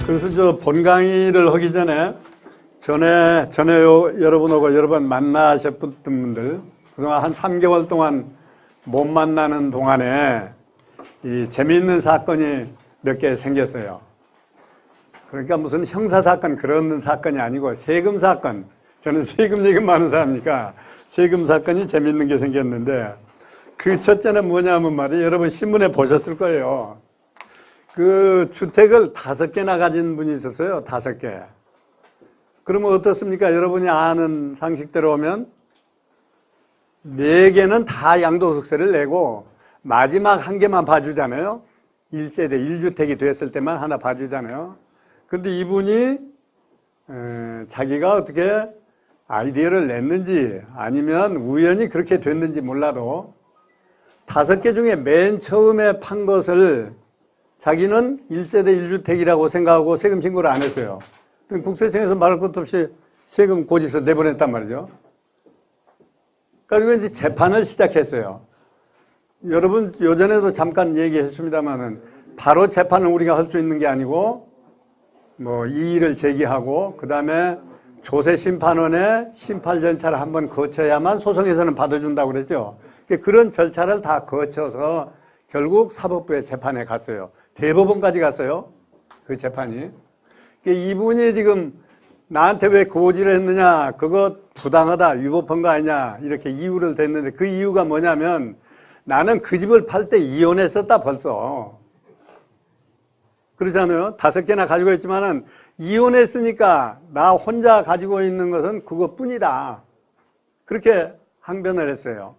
그래서 저 본 강의를 하기 전에 여러분하고 여러 번 만나셨던 분들, 그동안 한 3개월 동안 못 만나는 동안에 이 재미있는 사건이 몇 개 생겼어요. 그러니까 무슨 형사사건 그런 사건이 아니고 세금 사건. 저는 세금 얘기 많은 사람이니까 세금 사건이 재미있는 게 생겼는데, 그 첫째는 뭐냐면 말이에요. 여러분 신문에 보셨을 거예요. 그 주택을 5개나 가진 분이 있었어요. 5개. 그러면 어떻습니까? 여러분이 아는 상식대로 하면 4개는 다 양도소득세를 내고 마지막 1개만 봐주잖아요. 1세대 1주택이 됐을 때만 하나 봐주잖아요. 근데 이분이 자기가 어떻게 아이디어를 냈는지 아니면 우연히 그렇게 됐는지 몰라도 5개 중에 맨 처음에 판 것을 자기는 1세대 1주택이라고 생각하고 세금 신고를 안 했어요. 국세청에서 말할 것도 없이 세금 고지서 내보냈단 말이죠. 그리고 이제 재판을 시작했어요. 여러분 요전에도 잠깐 얘기했습니다만은 바로 재판을 우리가 할 수 있는 게 아니고 뭐 이의를 제기하고 그 다음에 조세심판원의 심판 절차를 한번 거쳐야만 소송에서는 받아준다고 그랬죠. 그런 절차를 다 거쳐서 결국 사법부의 재판에 갔어요. 대법원까지 갔어요. 그 재판이. 이분이 지금 나한테 왜 고지를 했느냐, 그거 부당하다, 위법한 거 아니냐, 이렇게 이유를 댔는데 그 이유가 뭐냐면 나는 그 집을 팔 때 이혼했었다 벌써. 그러잖아요. 5개나 가지고 있지만은 이혼했으니까 나 혼자 가지고 있는 것은 그것뿐이다. 그렇게 항변을 했어요.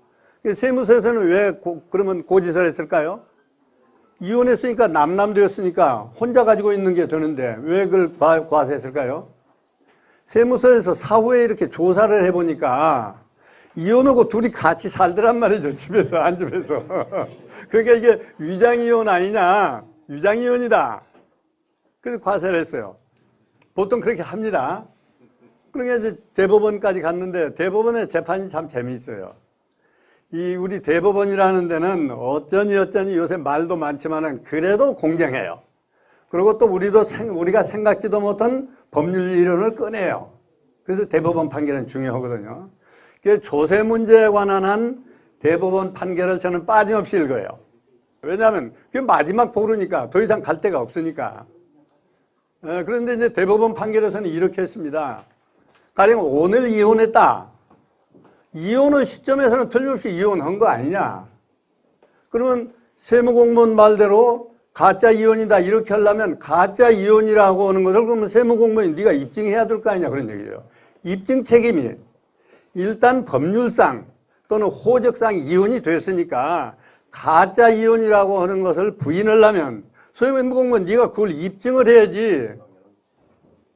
세무서에서는 왜 그러면 고지서를 했을까요? 이혼했으니까 남남되었으니까 혼자 가지고 있는 게 되는데 왜 그걸 과세했을까요? 세무서에서 사후에 이렇게 조사를 해보니까 이혼하고 둘이 같이 살더란 말이죠. 집에서, 한 집에서. 그러니까 이게 위장이혼 아니냐. 위장이혼이다. 그래서 과세를 했어요. 보통 그렇게 합니다. 그러니까 이제 대법원까지 갔는데 대법원의 재판이 참 재미있어요. 이 우리 대법원이라는 데는 어쩌니 요새 말도 많지만은 그래도 공정해요. 그리고 또 우리가 생각지도 못한 법률 이론을 꺼내요. 그래서 대법원 판결은 중요하거든요. 조세 문제에 관한 한 대법원 판결을 저는 빠짐없이 읽어요. 왜냐하면 그게 마지막 보루니까 더 이상 갈 데가 없으니까. 그런데 이제 대법원 판결에서는 이렇게 했습니다. 가령 오늘 이혼했다. 이혼의 시점에서는 틀림없이 이혼한 거 아니냐. 그러면 세무공무원 말대로 가짜 이혼이다 이렇게 하려면 가짜 이혼이라고 하는 것을 그러면 세무공무원이 네가 입증해야 될 거 아니냐 그런 얘기예요. 입증 책임이 일단 법률상 또는 호적상 이혼이 됐으니까 가짜 이혼이라고 하는 것을 부인을 하면 세무공무원 네가 그걸 입증을 해야지.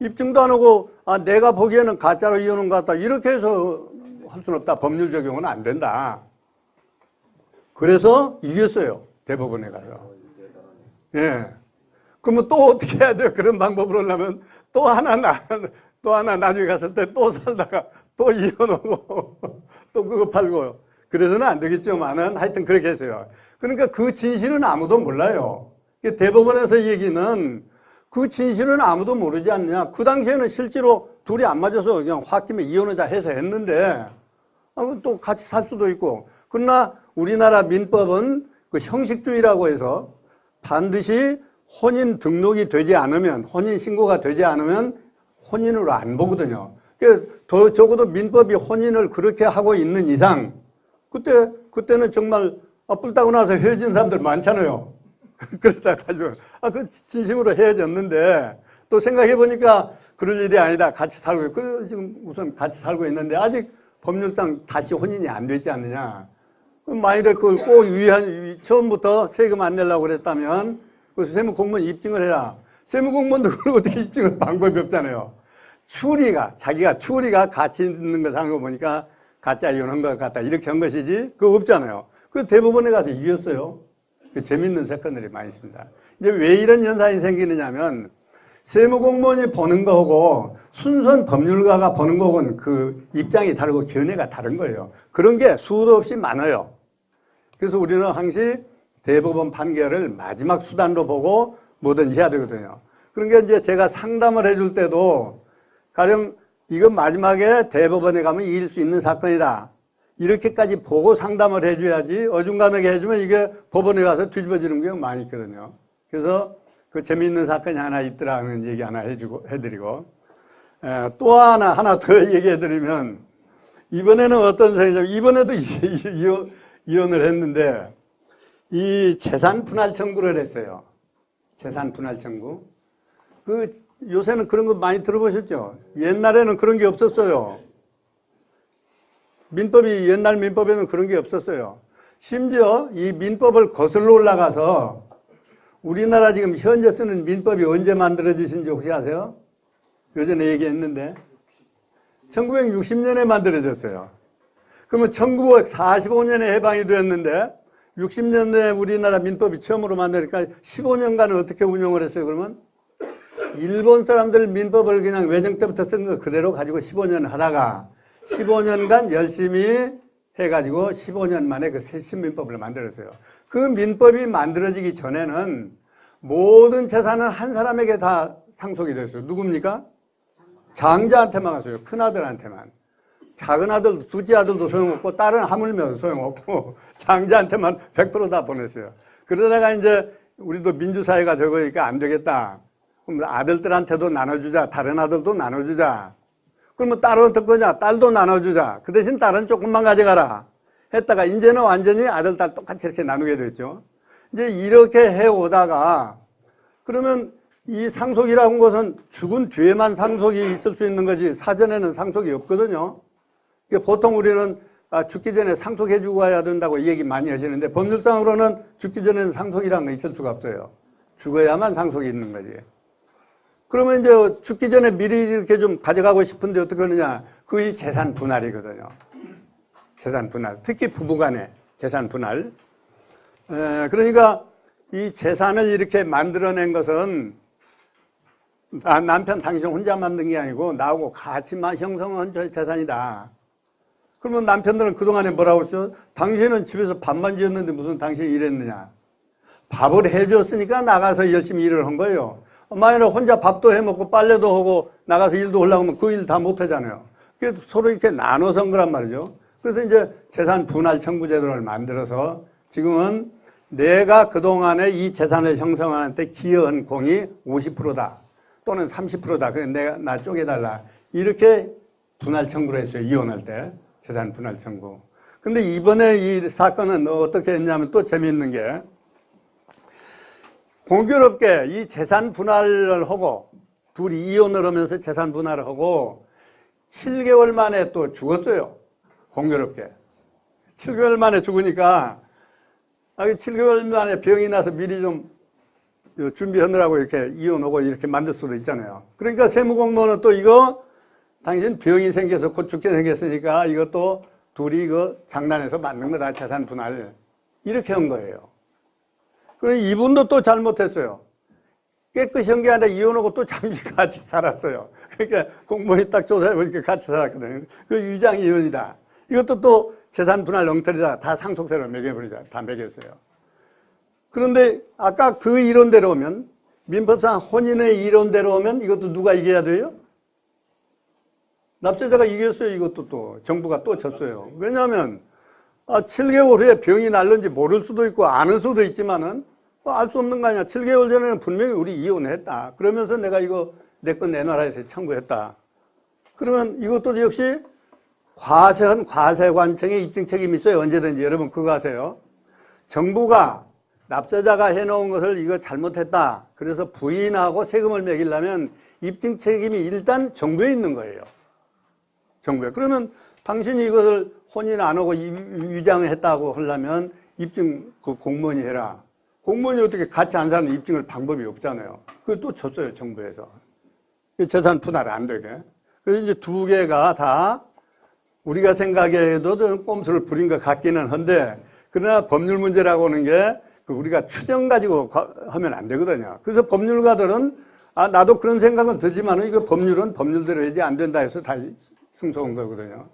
입증도 안 하고 내가 보기에는 가짜로 이혼한 것 같다 이렇게 해서 할 수는 없다. 법률 적용은 안 된다. 그래서 이겼어요. 대법원에 가서. 예. 그러면 또 어떻게 해야 돼요? 그런 방법으로 하려면 또 하나 나중에 갔을 때 또 살다가 또 이혼하고 또 그거 팔고. 그래서는 안 되겠지만은 하여튼 그렇게 했어요. 그러니까 그 진실은 아무도 몰라요. 대법원에서 얘기는 그 진실은 아무도 모르지 않느냐. 그 당시에는 실제로 둘이 안 맞아서 그냥 홧김에 이혼하자 해서 했는데 또 같이 살 수도 있고. 그러나 우리나라 민법은 그 형식주의라고 해서 반드시 혼인 등록이 되지 않으면, 혼인 신고가 되지 않으면 혼인으로 안 보거든요. 더 적어도 민법이 혼인을 그렇게 하고 있는 이상, 그때는 정말 뿔 따고 나서 헤어진 사람들 많잖아요. 그러다 다시, 그 진심으로 헤어졌는데, 또 생각해보니까 그럴 일이 아니다. 같이 살고 있고, 그래서 지금 우선 같이 살고 있는데, 아직 법률상 다시 혼인이 안 되지 않느냐. 만일에 그걸 꼭 처음부터 세금 안 내려고 그랬다면, 그 세무공무원 입증을 해라. 세무공무원도 그걸 어떻게 입증할 방법이 없잖아요. 자기가 추리가 가치 있는 거 사는 거 보니까 가짜 이혼한 것 같다. 이렇게 한 것이지, 그거 없잖아요. 그 대법원에 가서 이겼어요. 재밌는 사건들이 많이 있습니다. 이제 왜 이런 현상이 생기느냐 하면, 세무공무원이 보는 거하고 순수한 법률가가 보는 거하고는 그 입장이 다르고 견해가 다른 거예요. 그런 게 수도 없이 많아요. 그래서 우리는 항시 대법원 판결을 마지막 수단으로 보고 뭐든 해야 되거든요. 그러니까 이제 제가 상담을 해줄 때도 가령 이거 마지막에 대법원에 가면 이길 수 있는 사건이다. 이렇게까지 보고 상담을 해줘야지 어중간하게 해주면 이게 법원에 가서 뒤집어지는 경우가 많이 있거든요. 그래서 그 재미있는 사건이 하나 있더라는 얘기 하나 해드리고, 또 하나 더 얘기해드리면, 이번에는 어떤 상황이냐면, 이번에도 이혼을 했는데, 이 재산 분할 청구를 했어요. 재산 분할 청구. 요새는 그런 거 많이 들어보셨죠? 옛날에는 그런 게 없었어요. 옛날 민법에는 그런 게 없었어요. 심지어 이 민법을 거슬러 올라가서 우리나라 지금 현재 쓰는 민법이 언제 만들어지신지 혹시 아세요? 요전에 얘기했는데 1960년에 만들어졌어요. 그러면 1945년에 해방이 되었는데 60년대 우리나라 민법이 처음으로 만드니까 15년간은 어떻게 운영을 했어요? 그러면 일본 사람들 민법을 그냥 외정 때부터 쓴 거 그대로 가지고 15년 하다가 15년간 열심히 해가지고 15년 만에 그 새 신민법을 만들었어요. 그 민법이 만들어지기 전에는 모든 재산은 한 사람에게 다 상속이 됐어요. 누굽니까? 장자한테만 갔어요. 큰아들한테만. 작은 아들, 둘째 아들도 소용없고 딸은 하물며 소용없고 장자한테만 100% 다 보냈어요. 그러다가 이제 우리도 민주사회가 되니까 안 되겠다. 그럼 아들들한테도 나눠주자. 다른 아들도 나눠주자. 그러면 딸은 어떨 거냐? 딸도 나눠주자. 그 대신 딸은 조금만 가져가라. 했다가 이제는 완전히 아들, 딸 똑같이 이렇게 나누게 됐죠. 이제 이렇게 해오다가 그러면 이 상속이라는 것은 죽은 뒤에만 상속이 있을 수 있는 거지 사전에는 상속이 없거든요. 보통 우리는 죽기 전에 상속해주고 가야 된다고 얘기 많이 하시는데 법률상으로는 죽기 전에는 상속이라는 거 있을 수가 없어요. 죽어야만 상속이 있는 거지. 그러면 이제 죽기 전에 미리 이렇게 좀 가져가고 싶은데 어떻게 하느냐. 그게 재산 분할이거든요. 재산 분할. 특히 부부간의 재산 분할. 그러니까 이 재산을 이렇게 만들어낸 것은 남편 당신 혼자 만든 게 아니고 나하고 같이 형성한 재산이다. 그러면 남편들은 그동안에 뭐라고 했어요? 당신은 집에서 밥만 지었는데 무슨 당신이 일했느냐. 밥을 해줬으니까 나가서 열심히 일을 한 거예요. 만약에 혼자 밥도 해먹고 빨래도 하고 나가서 일도 하려고 하면 그 일 다 못하잖아요. 그래서 서로 이렇게 나눠서 한 거란 말이죠. 그래서 이제 재산 분할 청구 제도를 만들어서 지금은 내가 그동안에 이 재산을 형성하는 데 기여한 공이 50%다. 또는 30%다. 그래서 나 쪼개달라. 이렇게 분할 청구를 했어요. 이혼할 때. 재산 분할 청구. 근데 이번에 이 사건은 어떻게 했냐면 또 재미있는 게 공교롭게 이 재산 분할을 하고 둘이 이혼을 하면서 재산 분할을 하고 7개월 만에 또 죽었어요. 공교롭게. 7개월 만에 죽으니까 7개월 만에 병이 나서 미리 좀 준비하느라고 이렇게 이혼하고 이렇게 만들 수도 있잖아요. 그러니까 세무공무원은 또 이거 당신 병이 생겨서 곧 죽게 생겼으니까 이것도 둘이 이거 장난해서 만든 거다. 재산 분할. 이렇게 한 거예요. 그래서 이분도 또 잘못했어요. 깨끗이 한 게 아니라 이혼하고 또 잠시 같이 살았어요. 그러니까 공무원이 딱 조사해보니까 같이 살았거든요. 그 위장 이혼이다. 이것도 또 재산 분할 엉터리다. 다 상속세로 매겨버리자. 다 매겼어요. 그런데 아까 그 이론대로 오면 민법상 혼인의 이론대로 오면 이것도 누가 이겨야 돼요? 납세자가 이겼어요. 이것도 또 정부가 또 졌어요. 왜냐하면 7개월 후에 병이 날는지 모를 수도 있고 아는 수도 있지만은 알 수 없는 거 아니야. 7개월 전에는 분명히 우리 이혼했다. 그러면서 내가 이거 내 거 내놔라 해서 청구했다. 그러면 이것도 역시 과세한 과세관청의 입증 책임이 있어요. 언제든지. 여러분 그거 아세요? 정부가 납세자가 해놓은 것을 이거 잘못했다. 그래서 부인하고 세금을 매기려면 입증 책임이 일단 정부에 있는 거예요. 정부에. 그러면 당신이 이것을 혼인 안 하고 위장을 했다고 하려면 입증 그 공무원이 해라. 공무원이 어떻게 같이 안 사는 입증할 방법이 없잖아요. 그걸 또 줬어요, 정부에서. 재산 분할 안 되게. 그래서 이제 두 개가 다 우리가 생각해도 좀 꼼수를 부린 것 같기는 한데, 그러나 법률 문제라고 하는 게 우리가 추정 가지고 하면 안 되거든요. 그래서 법률가들은 나도 그런 생각은 들지만 이거 법률은 법률대로 해야지 안 된다 해서 다 승소한 거거든요.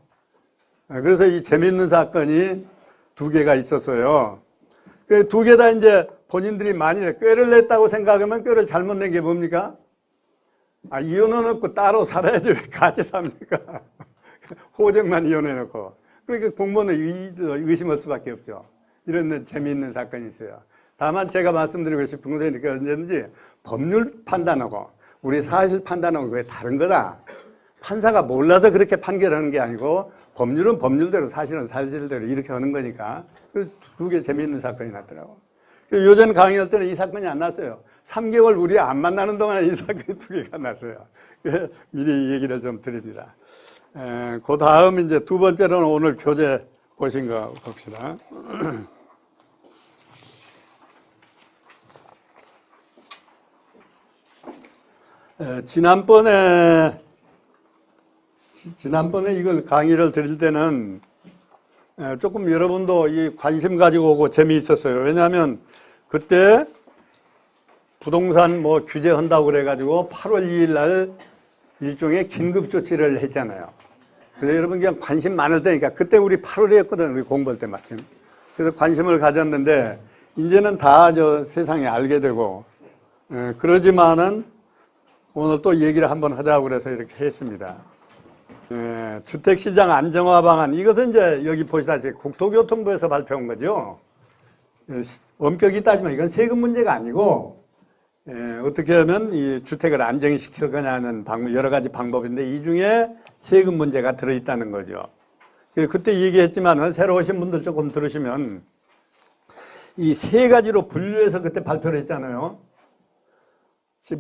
그래서 이 재미있는 사건이 두 개가 있었어요. 두 개 다 이제 본인들이 만일에 꾀를 냈다고 생각하면 꾀를 잘못 낸 게 뭡니까? 이혼은 없고 따로 살아야지 왜 같이 삽니까? 호적만 이혼해놓고. 그러니까 공무원은 의심할 수밖에 없죠. 이런 재미있는 사건이 있어요. 다만 제가 말씀드리고 싶은 것은 이렇게 언제든지 법률 판단하고 우리 사실 판단하고 왜 다른 거다. 판사가 몰라서 그렇게 판결하는 게 아니고 법률은 법률대로 사실은 사실대로 이렇게 하는 거니까. 두 개 재미있는 사건이 났더라고. 요전 강의할 때는 이 사건이 안 났어요. 3개월 우리 안 만나는 동안에 이 사건이 두 개가 났어요. 미리 얘기를 좀 드립니다. 그 다음 이제 두 번째로는 오늘 교재 보신 거 봅시다. 지난번에 이걸 강의를 드릴 때는 조금 여러분도 이 관심 가지고 오고 재미있었어요. 왜냐하면 그때 부동산 뭐 규제한다고 그래가지고 8월 2일 날 일종의 긴급 조치를 했잖아요. 그래서 여러분 그냥 관심 많을 때니까 그때 우리 8월이었거든, 우리 공부할 때 마침. 그래서 관심을 가졌는데 이제는 다 세상에 알게 되고 그러지만은 오늘 또 얘기를 한번 하자고 그래서 이렇게 했습니다. 주택시장 안정화 방안, 이것은 이제 여기 보시다시피 국토교통부에서 발표한 거죠. 엄격히 따지면 이건 세금 문제가 아니고 어떻게 하면 이 주택을 안정시킬 거냐는 여러 가지 방법인데 이 중에 세금 문제가 들어있다는 거죠. 그때 얘기했지만 새로 오신 분들 조금 들으시면 이 세 가지로 분류해서 그때 발표를 했잖아요.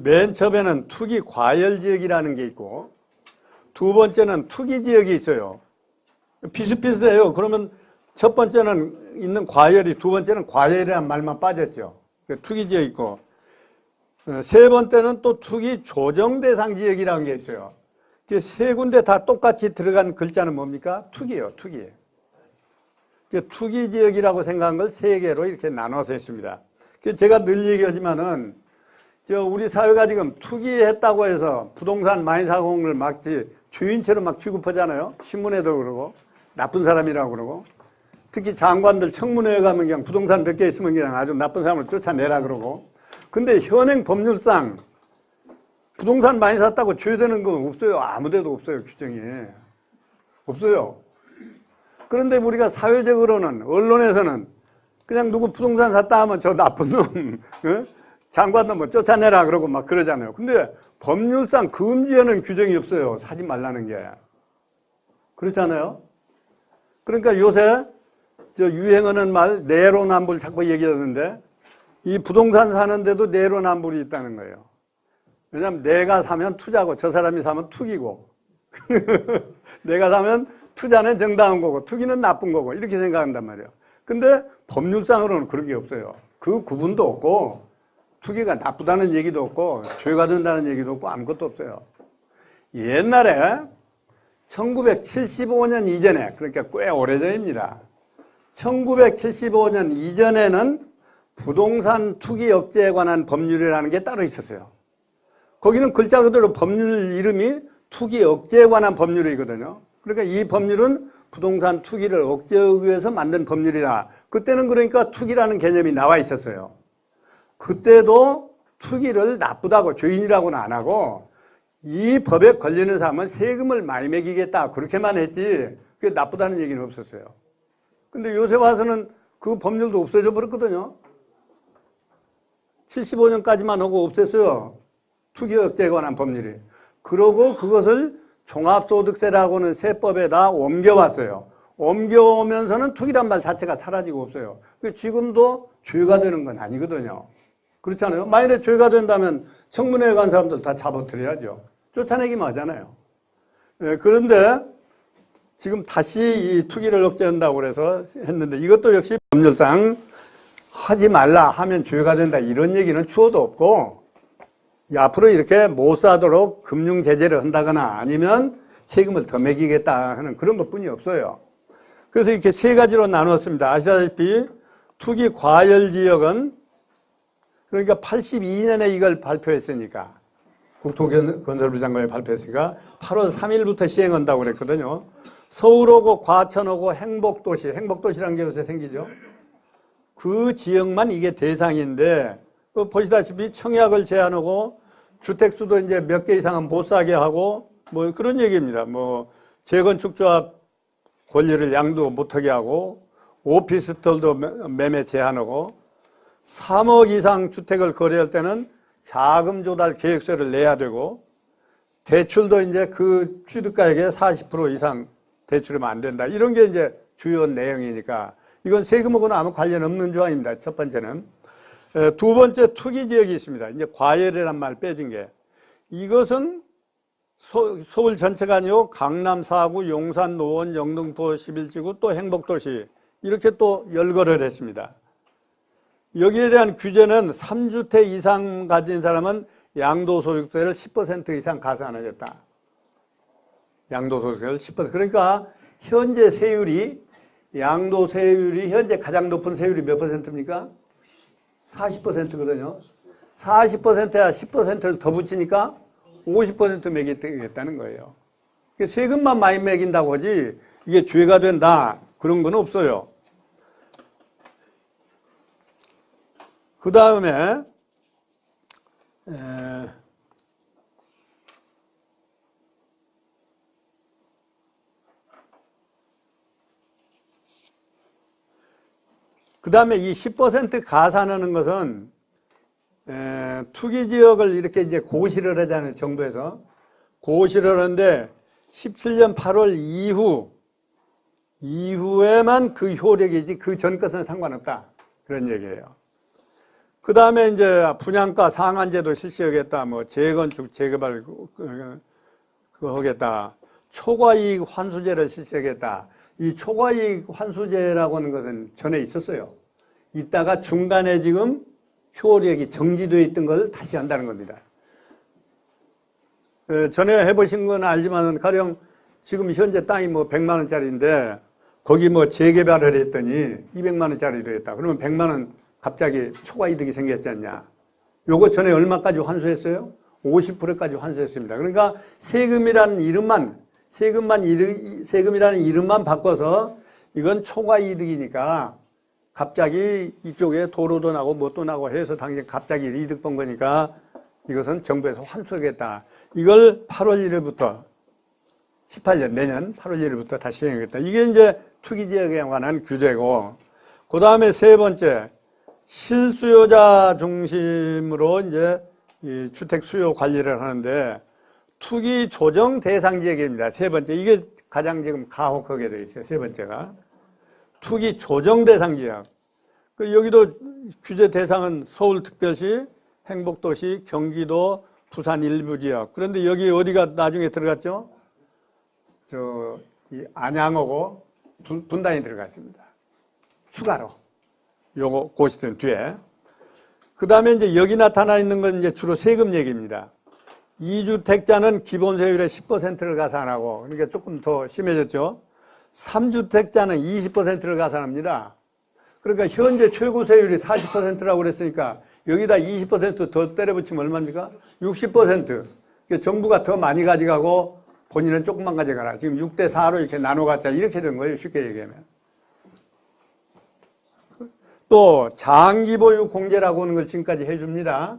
맨 처음에는 투기 과열 지역이라는 게 있고 두 번째는 투기 지역이 있어요. 비슷비슷해요. 그러면 첫 번째는 있는 과열이, 두 번째는 과열이라는 말만 빠졌죠. 투기 지역 있고 세 번째는 또 투기 조정 대상 지역이라는 게 있어요. 세 군데 다 똑같이 들어간 글자는 뭡니까? 투기예요, 투기. 투기 지역이라고 생각한 걸 세 개로 이렇게 나눠서 했습니다. 제가 늘 얘기하지만은 우리 사회가 지금 투기했다고 해서 부동산 많이 사고 온 걸 막지 주인처럼 막 취급하잖아요. 신문에도 그러고 나쁜 사람이라고 그러고 특히 장관들 청문회에 가면 그냥 부동산 몇 개 있으면 그냥 아주 나쁜 사람을 쫓아내라 그러고. 근데 현행 법률상 부동산 많이 샀다고 죄되는 건 없어요. 아무데도 없어요. 규정이 없어요. 그런데 우리가 사회적으로는 언론에서는 그냥 누구 부동산 샀다 하면 저 나쁜 놈 장관도 뭐 쫓아내라 그러고 막 그러잖아요. 근데 법률상 금지하는 규정이 없어요. 사지 말라는 게. 그렇잖아요. 그러니까 요새 유행하는 말 내로남불 자꾸 얘기하는데 이 부동산 사는데도 내로남불이 있다는 거예요. 왜냐하면 내가 사면 투자고 저 사람이 사면 투기고 내가 사면 투자는 정당한 거고 투기는 나쁜 거고 이렇게 생각한단 말이에요. 근데 법률상으로는 그런 게 없어요. 그 구분도 없고 투기가 나쁘다는 얘기도 없고 죄가 된다는 얘기도 없고 아무것도 없어요. 옛날에 1975년 이전에, 그러니까 꽤 오래전입니다. 1975년 이전에는 부동산 투기 억제에 관한 법률이라는 게 따로 있었어요. 거기는 글자 그대로 법률 이름이 투기 억제에 관한 법률이거든요. 그러니까 이 법률은 부동산 투기를 억제하기 위해서 만든 법률이라. 그때는 그러니까 투기라는 개념이 나와 있었어요. 그때도 투기를 나쁘다고 죄인이라고는 안 하고 이 법에 걸리는 사람은 세금을 많이 매기겠다 그렇게만 했지 그게 나쁘다는 얘기는 없었어요. 근데 요새 와서는 그 법률도 없어져 버렸거든요. 75년까지만 하고 없앴어요. 투기 억제에 관한 법률이. 그러고 그것을 종합소득세라고는 세법에다 옮겨왔어요. 옮겨오면서는 투기란 말 자체가 사라지고 없어요. 지금도 죄가 되는 건 아니거든요. 그렇잖아요. 만약에 죄가 된다면 청문회에 간 사람들 다 잡아들여야죠. 쫓아내기만 하잖아요. 그런데 지금 다시 이 투기를 억제한다고 그래서 했는데 이것도 역시 법률상 하지 말라 하면 죄가 된다 이런 얘기는 추호도 없고 앞으로 이렇게 못 사도록 금융 제재를 한다거나 아니면 세금을 더 매기겠다 하는 그런 것뿐이 없어요. 그래서 이렇게 세 가지로 나누었습니다. 아시다시피 투기 과열 지역은 그러니까 82년에 이걸 발표했으니까 국토건설부 장관이 발표했으니까 8월 3일부터 시행한다고 그랬거든요. 서울오고 과천오고 행복도시, 행복도시라는 게 요새 생기죠. 그 지역만 이게 대상인데 보시다시피 청약을 제한하고 주택수도 이제 몇 개 이상은 못 사게 하고 뭐 그런 얘기입니다. 뭐 재건축조합 권리를 양도 못하게 하고 오피스텔도 매매 제한하고 3억 이상 주택을 거래할 때는 자금 조달 계획서를 내야 되고 대출도 이제 그 취득가액의 40% 이상 대출하면 안 된다. 이런 게 이제 주요 내용이니까 이건 세금하고는 아무 관련 없는 조항입니다. 첫 번째는. 두 번째 투기 지역이 있습니다. 이제 과열이란 말 빼진 게 이것은 서울 전체가 아니고 강남 4구, 용산, 노원, 영등포 11지구 또 행복도시 이렇게 또 열거를 했습니다. 여기에 대한 규제는 3주택 이상 가진 사람은 양도소득세를 10% 이상 가산하겠다. 양도소득세를 10%. 그러니까 현재 세율이 양도세율이 현재 가장 높은 세율이 몇 퍼센트입니까? 40%거든요. 40%야 10%를 더 붙이니까 50% 매기겠다는 거예요. 세금만 많이 매긴다고 하지 이게 죄가 된다 그런 건 없어요. 그 다음에 이 10% 가산하는 것은 투기 지역을 이렇게 이제 고시를 하잖아요. 정부에서 고시를 하는데 17년 8월 이후에만 그 효력이지 그 전 것은 상관없다. 그런 얘기예요. 그 다음에 이제 분양가 상한제도 실시하겠다. 뭐 재건축, 재개발 그거 하겠다. 초과이익 환수제를 실시하겠다. 이 초과이익 환수제라고 하는 것은 전에 있었어요. 있다가 중간에 지금 효력이 정지되어 있던 걸 다시 한다는 겁니다. 전에 해보신 건 알지만 가령 지금 현재 땅이 뭐 100만 원짜리인데 거기 뭐 재개발을 했더니 200만 원짜리로 했다. 그러면 100만 원 갑자기 초과이득이 생겼지 않냐. 요거 전에 얼마까지 환수했어요? 50%까지 환수했습니다. 그러니까 세금이라는 이름만 바꿔서 이건 초과이득이니까 갑자기 이쪽에 도로도 나고 뭣도 나고 해서 당장 갑자기 이득 본 거니까 이것은 정부에서 환수하겠다. 이걸 8월 1일부터 18년 내년 8월 1일부터 다시 시행하겠다. 이게 이제 투기 지역에 관한 규제고, 그 다음에 세 번째 실수요자 중심으로 이제 이 주택 수요 관리를 하는데 투기 조정 대상 지역입니다. 세 번째 이게 가장 지금 가혹하게 되어 있어요. 세 번째가 투기 조정 대상 지역. 여기도 규제 대상은 서울특별시, 행복도시, 경기도, 부산 일부 지역. 그런데 여기 어디가 나중에 들어갔죠? 이 안양하고 분당이 들어갔습니다. 추가로. 요거 고시된 뒤에. 그 다음에 이제 여기 나타나 있는 건 이제 주로 세금 얘기입니다. 2주택자는 기본세율의 10%를 가산하고, 그러니까 조금 더 심해졌죠. 3주택자는 20%를 가산합니다. 그러니까 현재 최고 세율이 40%라고 그랬으니까 여기다 20% 더 때려붙이면 얼마입니까? 60%. 그러니까 정부가 더 많이 가져가고 본인은 조금만 가져가라. 지금 6대4로 이렇게 나눠갔자 이렇게 된 거예요. 쉽게 얘기하면. 또 장기보유공제라고 하는 걸 지금까지 해줍니다.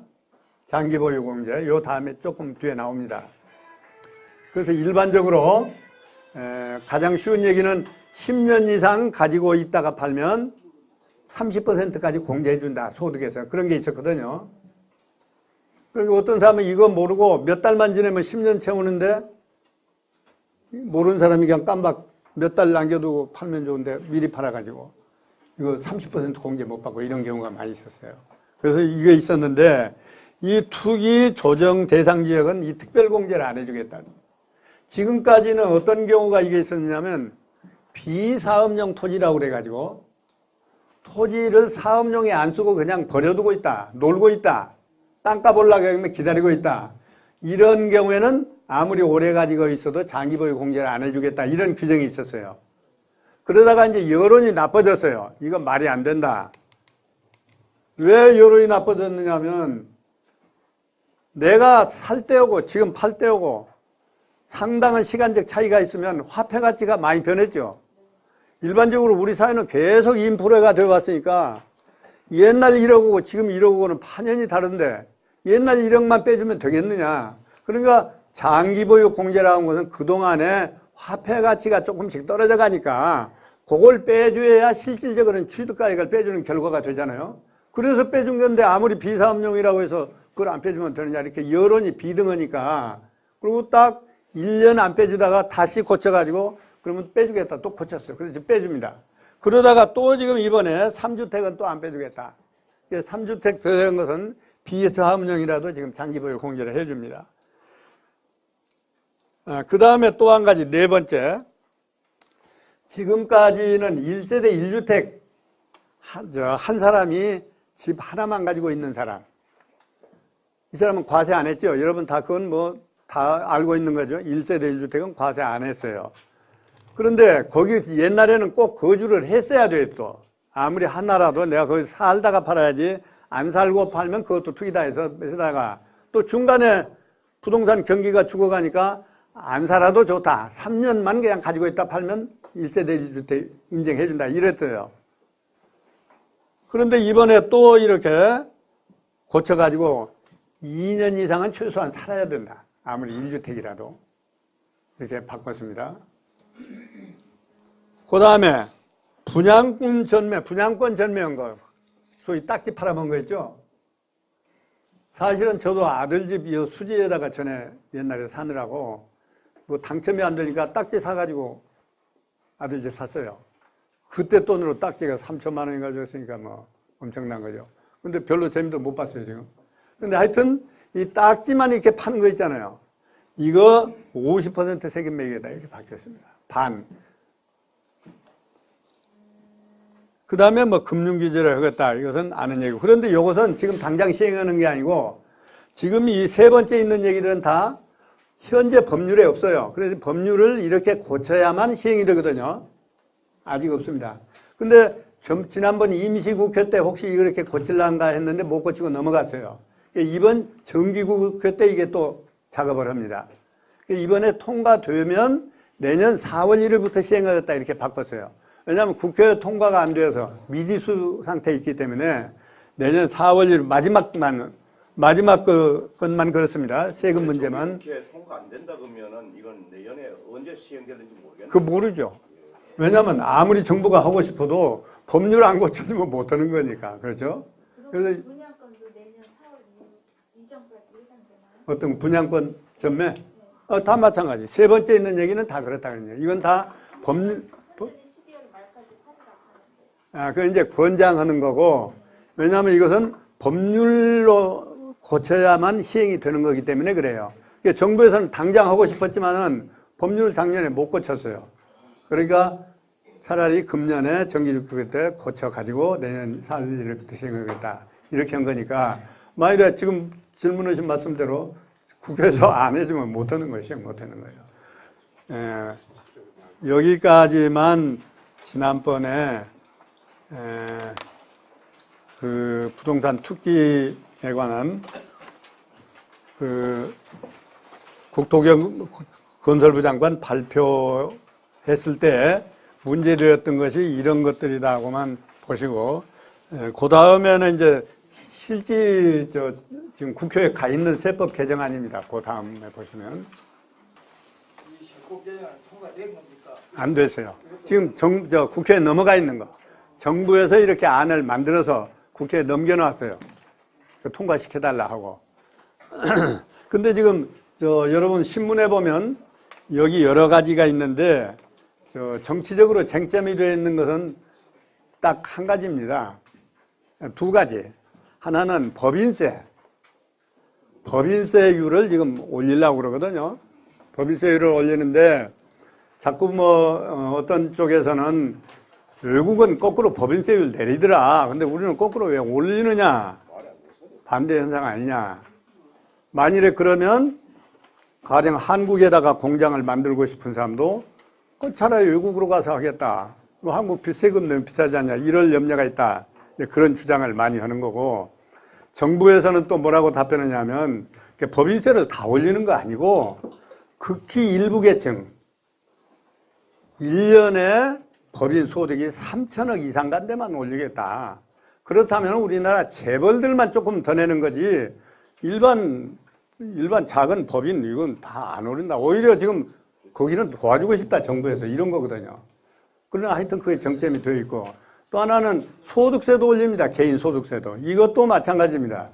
장기보유공제. 요 다음에 조금 뒤에 나옵니다. 그래서 일반적으로 가장 쉬운 얘기는 10년 이상 가지고 있다가 팔면 30%까지 공제해준다. 소득에서. 그런 게 있었거든요. 그리고 어떤 사람은 이거 모르고 몇 달만 지내면 10년 채우는데 모르는 사람이 그냥 깜박 몇 달 남겨두고 팔면 좋은데 미리 팔아가지고 이거 30% 공제 못 받고 이런 경우가 많이 있었어요. 그래서 이게 있었는데 이 투기 조정 대상 지역은 이 특별 공제를 안 해주겠다. 지금까지는 어떤 경우가 이게 있었냐면 비사업용 토지라고 그래가지고 토지를 사업용에 안 쓰고 그냥 버려두고 있다. 놀고 있다. 땅값 올라가면 기다리고 있다. 이런 경우에는 아무리 오래 가지고 있어도 장기보유 공제를 안 해주겠다. 이런 규정이 있었어요. 그러다가 이제 여론이 나빠졌어요. 이건 말이 안 된다. 왜 여론이 나빠졌느냐 하면 내가 살 때하고 지금 팔 때하고 상당한 시간적 차이가 있으면 화폐 가치가 많이 변했죠. 일반적으로 우리 사회는 계속 인플레가 되어 왔으니까 옛날 1억하고 지금 1억하고는 파년이 다른데 옛날 1억만 빼주면 되겠느냐. 그러니까 장기보유 공제라는 것은 그동안에 화폐 가치가 조금씩 떨어져 가니까 그걸 빼줘야 실질적으로는 취득가액을 빼주는 결과가 되잖아요. 그래서 빼준 건데 아무리 비사업용이라고 해서 그걸 안 빼주면 되느냐. 이렇게 여론이 비등하니까. 그리고 딱 1년 안 빼주다가 다시 고쳐가지고 그러면 빼주겠다. 또 고쳤어요. 그래서 빼줍니다. 그러다가 또 지금 이번에 3주택은 또 안 빼주겠다. 3주택 들어간 것은 비사업용이라도 지금 장기보유 공제를 해줍니다. 그 다음에 또 한 가지, 네 번째. 지금까지는 1세대 1주택 한 사람이 집 하나만 가지고 있는 사람. 이 사람은 과세 안 했죠. 여러분 다 그건 뭐 다 알고 있는 거죠. 1세대 1주택은 과세 안 했어요. 그런데 거기 옛날에는 꼭 거주를 했어야 돼 또. 아무리 하나라도 내가 거기 살다가 팔아야지 안 살고 팔면 그것도 투기다 해서 다가 또 중간에 부동산 경기가 죽어가니까 안 살아도 좋다. 3년만 그냥 가지고 있다 팔면 1세대 1주택 인정해준다. 이랬어요. 그런데 이번에 또 이렇게 고쳐가지고 2년 이상은 최소한 살아야 된다. 아무리 1주택이라도. 이렇게 바꿨습니다. 그 다음에 분양권 전매한 거. 소위 딱지 팔아먹은 거 있죠? 사실은 저도 아들집 이 수지에다가 전에 옛날에 사느라고 뭐 당첨이 안 되니까 딱지 사가지고 아들집 샀어요. 그때 돈으로 딱지가 3천만 원이 가져왔으니까 뭐 엄청난 거죠. 근데 별로 재미도 못 봤어요, 지금. 근데 하여튼 이 딱지만 이렇게 파는 거 있잖아요. 이거 50% 세금 매기다 이렇게 바뀌었습니다. 반. 그 다음에 뭐 금융규제를 하겠다. 이것은 아는 얘기고. 그런데 이것은 지금 당장 시행하는 게 아니고 지금 이 세 번째 있는 얘기들은 다 현재 법률에 없어요. 그래서 법률을 이렇게 고쳐야만 시행이 되거든요. 아직 없습니다. 근데 지난번 임시국회 때 혹시 이렇게 고칠란가 했는데 못 고치고 넘어갔어요. 이번 정기국회 때 이게 또 작업을 합니다. 이번에 통과되면 내년 4월 1일부터 시행하겠다 이렇게 바꿨어요. 왜냐하면 국회 통과가 안 되어서 미지수 상태에 있기 때문에 내년 4월 1일 마지막 것만 그렇습니다. 세금 문제만. 국회 통과 안 된다 그러면은 이건 내년에 언제 시행될지 모르겠네요. 그 모르죠. 왜냐하면 아무리 정부가 하고 싶어도 법률 안 고쳐주면 못하는 거니까. 그렇죠? 그래서 분양권도 내년 4월 이전까지 예상되나요? 어떤 분양권 전매? 다 마찬가지. 세 번째 있는 얘기는 다 그렇다는 얘기예요. 이건 다 법률. 12월 말까지 팔으라고 하는데. 그 이제 권장하는 거고, 왜냐하면 이것은 법률로 고쳐야만 시행이 되는 거기 때문에 그래요. 정부에서는 당장 하고 싶었지만은 법률을 작년에 못 고쳤어요. 그러니까 차라리 금년에 정기국회 때 고쳐가지고 내년 4월 1일부터 시행하겠다. 이렇게 한 거니까, 만일에 지금 질문하신 말씀대로 국회에서 안 해주면 못하는 거예요. 시행 못하는 거예요. 여기까지만 지난번에 그 부동산 투기에 관한 그 국토건설부 장관 발표했을 때 문제되었던 것이 이런 것들이라고만 보시고, 그 다음에는 이제 실제 지금 국회에 가 있는 세법 개정안입니다. 그 다음에 보시면. 이 세법 개정안 통과된 겁니까? 안 됐어요. 지금 국회에 넘어가 있는 거. 정부에서 이렇게 안을 만들어서 국회에 넘겨놨어요. 통과시켜달라 하고. 근데 지금 여러분 신문에 보면 여기 여러 가지가 있는데 정치적으로 쟁점이 되어 있는 것은 딱 한 가지입니다. 두 가지. 하나는 법인세율을 지금 올리려고 그러거든요. 법인세율을 올리는데 자꾸 어떤 쪽에서는 외국은 거꾸로 법인세율 내리더라. 근데 우리는 거꾸로 왜 올리느냐? 반대 현상 아니냐? 만일에 그러면 가령 한국에다가 공장을 만들고 싶은 사람도 차라리 외국으로 가서 하겠다. 한국 세금 너무 비싸지 않냐? 이럴 염려가 있다. 그런 주장을 많이 하는 거고, 정부에서는 또 뭐라고 답변하냐면 법인세를 다 올리는 거 아니고 극히 일부 계층 1년에 법인 소득이 3천억 이상 간 데만 올리겠다. 그렇다면 우리나라 재벌들만 조금 더 내는 거지 일반 작은 법인 이건 다 안 어린다. 오히려 지금 거기는 도와주고 싶다 정부에서 이런 거거든요. 그러나 하여튼 그게 정점이 되어 있고 또 하나는 소득세도 올립니다. 개인 소득세도. 이것도 마찬가지입니다.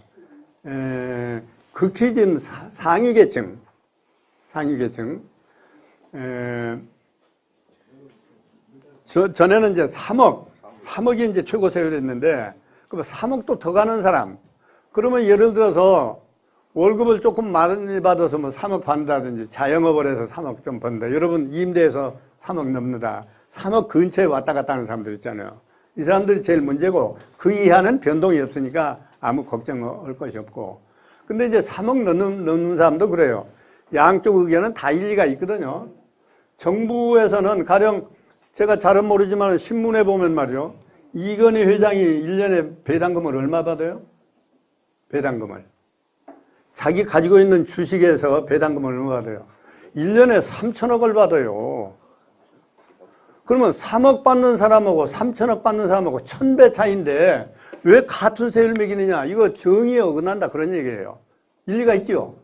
극히 지금 상위 계층. 전에는 이제 3억이 이제 최고 세율이었는데, 그럼 3억도 더 가는 사람. 그러면 예를 들어서 월급을 조금 많이 받아서 뭐 3억 받는다든지 자영업을 해서 3억 좀 번다. 여러분 임대해서 3억 넘는다. 3억 근처에 왔다 갔다 하는 사람들 있잖아요. 이 사람들이 제일 문제고 그 이하는 변동이 없으니까 아무 걱정할 것이 없고. 근데 이제 3억 넘는 사람도 그래요. 양쪽 의견은 다 일리가 있거든요. 정부에서는 가령 제가 잘은 모르지만 신문에 보면 말이요. 이건희 회장이 1년에 배당금을 얼마 받아요? 배당금을. 자기 가지고 있는 주식에서 배당금을 얼마 받아요? 1년에 3천억을 받아요. 그러면 3억 받는 사람하고 3천억 받는 사람하고 1000배 차이인데 왜 같은 세율 매기느냐? 이거 정의에 어긋난다 그런 얘기예요. 일리가 있죠?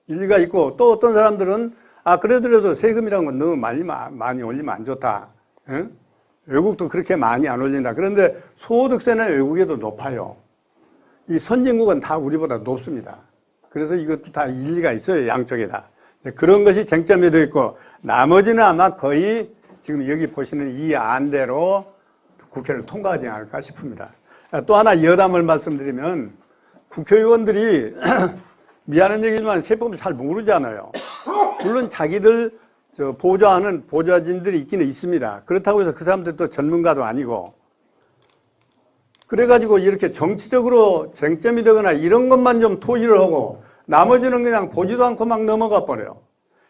일리가 있고 또 어떤 사람들은 그래도 세금이라는 건 너무 많이 올리면 안 좋다. 응? 외국도 그렇게 많이 안 올린다. 그런데 소득세는 외국에도 높아요. 이 선진국은 다 우리보다 높습니다. 그래서 이것도 다 일리가 있어요. 양쪽에 다. 그런 것이 쟁점이 되어 있고 나머지는 아마 거의 지금 여기 보시는 이 안대로 국회를 통과하지 않을까 싶습니다. 또 하나 여담을 말씀드리면 국회의원들이 미안한 얘기지만 세법을 잘 모르잖아요. 물론 자기들 보좌하는 보좌진들이 있기는 있습니다. 그렇다고 해서 그 사람들도 전문가도 아니고. 그래가지고 이렇게 정치적으로 쟁점이 되거나 이런 것만 좀 토의를 하고 나머지는 그냥 보지도 않고 막 넘어가 버려요.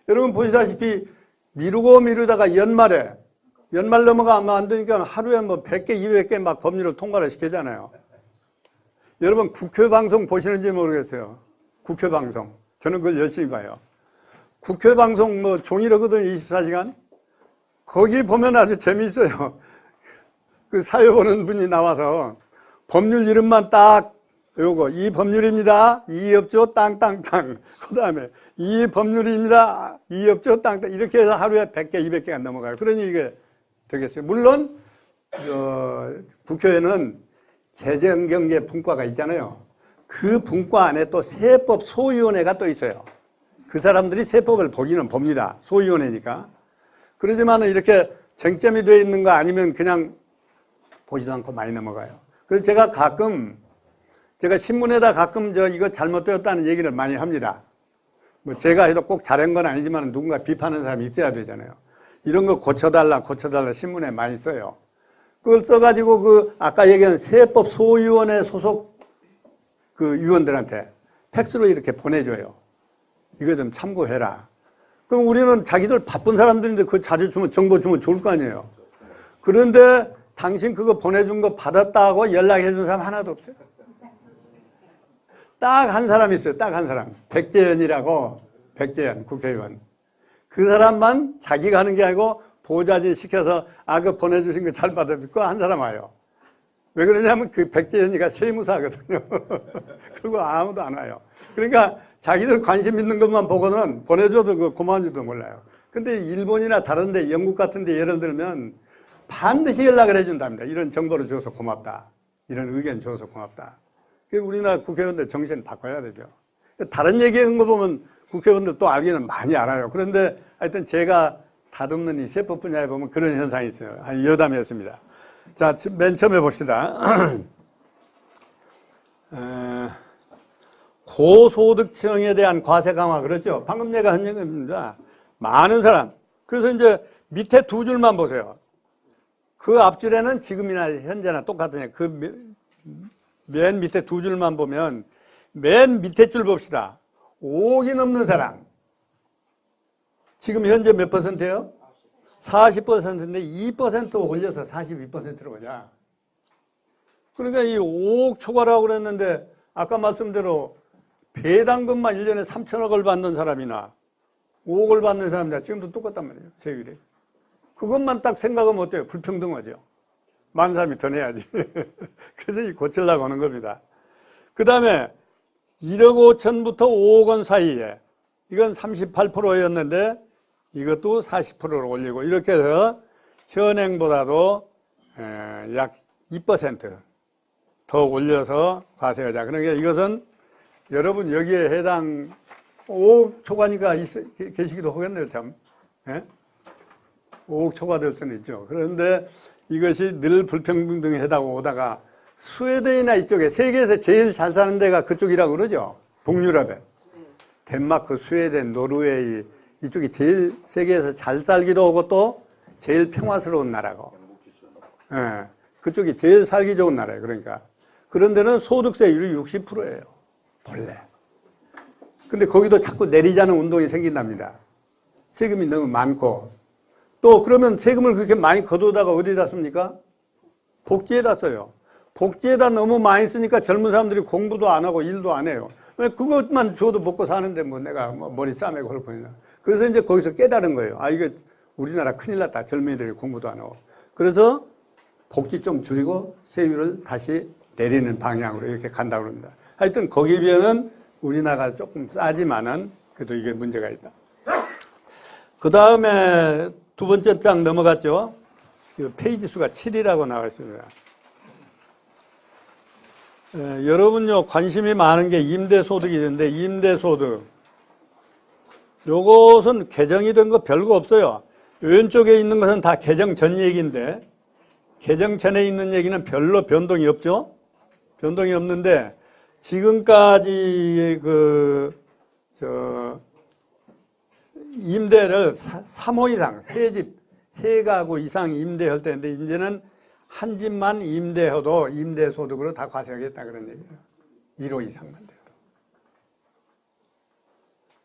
여러분 보시다시피 미루다가 연말 넘어가면 안 되니까 하루에 뭐 100개, 200개 막 법률을 통과를 시키잖아요. 여러분 국회 방송 보시는지 모르겠어요. 국회 방송. 저는 그걸 열심히 봐요. 국회 방송 뭐 종이로거든요. 24시간. 거기 보면 아주 재미있어요. 그 사회 보는 분이 나와서 법률 이름만 딱 요거 이 법률입니다. 이업조 땅땅땅. 그다음에 이 법률입니다. 이업조 땅땅. 이렇게 해서 하루에 100개, 200개가 넘어가요. 그러니 이게 되겠어요. 물론 국회에는 재정경제 분과가 있잖아요. 그 분과 안에 또 세법 소위원회가 또 있어요. 그 사람들이 세법을 보기는 봅니다. 소위원회니까. 그러지만 이렇게 쟁점이 되어 있는 거 아니면 그냥 보지도 않고 많이 넘어가요. 그래서 제가 신문에다 가끔 이거 잘못되었다는 얘기를 많이 합니다. 뭐 제가 해도 꼭 잘한 건 아니지만 누군가 비판하는 사람이 있어야 되잖아요. 이런 거 고쳐달라 신문에 많이 써요. 그걸 써가지고 아까 얘기한 세법 소위원회 소속 그 위원들한테 팩스로 이렇게 보내줘요. 이거 좀 참고해라. 그럼 우리는 자기들 바쁜 사람들인데 그 자료 주면, 정보 주면 좋을 거 아니에요. 그런데 당신 그거 보내준 거 받았다고 연락해 준 사람 하나도 없어요. 딱 한 사람 있어요. 딱 한 사람. 백재현이라고, 백재현 국회의원. 그 사람만 자기가 하는 게 아니고 보좌진 시켜서 그거 보내주신 거 잘 받아듣고 한 사람 와요. 왜 그러냐면 그 백재현이가 세무사거든요. 그리고 아무도 안 와요. 그러니까 자기들 관심 있는 것만 보고는 보내줘도 고마운지도 몰라요. 근데 일본이나 다른 데, 영국 같은 데 예를 들면 반드시 연락을 해준답니다. 이런 정보를 줘서 고맙다. 이런 의견 줘서 고맙다. 우리나라 국회의원들 정신 바꿔야 되죠. 다른 얘기하는 거 보면 국회의원들 또 알기는 많이 알아요. 그런데 하여튼 제가 다듬는 이 세법 분야에 보면 그런 현상이 있어요. 여담이었습니다. 자, 맨 처음에 봅시다. 고소득층에 대한 과세 강화, 그렇죠? 방금 내가 한 얘기입니다. 많은 사람. 그래서 이제 밑에 두 줄만 보세요. 그 앞줄에는 지금이나 현재나 똑같으냐. 맨 밑에 두 줄만 보면 맨 밑에 줄 봅시다. 5억이 넘는 사람. 지금 현재 몇 %예요? 40%인데 2% 올려서 42%로 오자. 그러니까 이 5억 초과라고 그랬는데 아까 말씀대로 배당금만 1년에 3천억을 받는 사람이나 5억을 받는 사람이나 지금도 똑같단 말이에요. 세율이. 그것만 딱 생각하면 어때요? 불평등하죠. 많은 사람이 더 내야지. 그래서 고치려고 하는 겁니다. 그 다음에 1억 5천부터 5억 원 사이에 이건 38%였는데 이것도 40%로 올리고 이렇게 해서 현행보다도 약 2% 더 올려서 과세하자. 그러니까 이것은 여러분 여기에 해당 5억 초과니까 계시기도 하겠네요, 참. 예? 5억 초과될 수는 있죠. 그런데 이것이 늘 불평등하다고 오다가 스웨덴이나 이쪽에 세계에서 제일 잘 사는 데가 그쪽이라고 그러죠. 북유럽에. 덴마크, 스웨덴, 노르웨이 이쪽이 제일 세계에서 잘 살기도 하고 또 제일 평화스러운 나라고. 예. 그쪽이 제일 살기 좋은 나라예요. 그러니까. 그런 데는 소득세율이 60%예요. 본래. 근데 거기도 자꾸 내리자는 운동이 생긴답니다. 세금이 너무 많고. 또 그러면 세금을 그렇게 많이 거두다가 어디다 씁니까? 복지에다 써요. 복지에다 너무 많이 쓰니까 젊은 사람들이 공부도 안 하고 일도 안 해요. 왜 그것만 줘도 먹고 사는데 뭐 내가 뭐 머리 싸매고 할 거냐. 그래서 이제 거기서 깨달은 거예요. 아, 이거 우리나라 큰일 났다. 젊은이들이 공부도 안 하고. 그래서 복지 좀 줄이고 세율을 다시 내리는 방향으로 이렇게 간다고 합니다. 하여튼 거기에 비하면 우리나라가 조금 싸지만은 그래도 이게 문제가 있다. 그 다음에 두 번째 장 넘어갔죠. 그 페이지 수가 7이라고 나와 있습니다. 여러분요 관심이 많은 게 임대소득이 있는데 임대소득 요것은 개정이 된 거 별거 없어요. 왼쪽에 있는 것은 다 개정 전 얘기인데 개정 전에 있는 얘기는 별로 변동이 없죠. 변동이 없는데 지금까지 임대를 3호 이상 세 가구 이상 임대할 때인데 이제는 한 집만 임대해도 임대소득으로 다 과세하겠다 그런 얘기예요. 1호 이상만 돼도.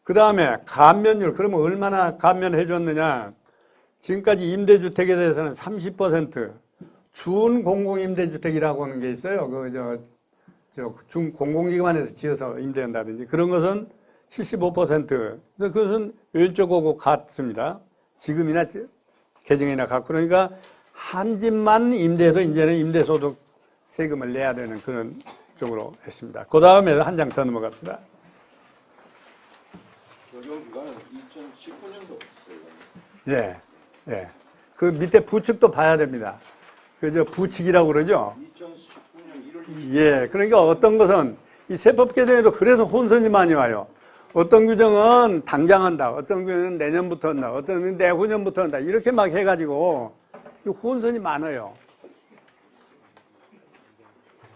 그 다음에 감면율. 그러면 얼마나 감면해 줬느냐. 지금까지 임대주택에 대해서는 30% 준공공임대주택이라고 하는 게 있어요. 공공기관에서 지어서 임대한다든지 그런 것은 75%. 그래서 그것은 왼쪽하고 같습니다. 지금이나 개정이나 같고. 그러니까 한 집만 임대해도 이제는 임대소득 세금을 내야 되는 그런 쪽으로 했습니다. 그 다음에 한 장 더 넘어갑시다. 적용 기간은 2019년도. 예, 예. 그 밑에 부칙도 봐야 됩니다. 그저 부칙이라고 그러죠. 2019년 1월. 예, 그러니까 어떤 것은 이 세법 개정에도 그래서 혼선이 많이 와요. 어떤 규정은 당장 한다, 어떤 규정은 내년부터 한다, 어떤 규정은 내후년부터 한다 이렇게 막 해가지고 혼선이 많아요.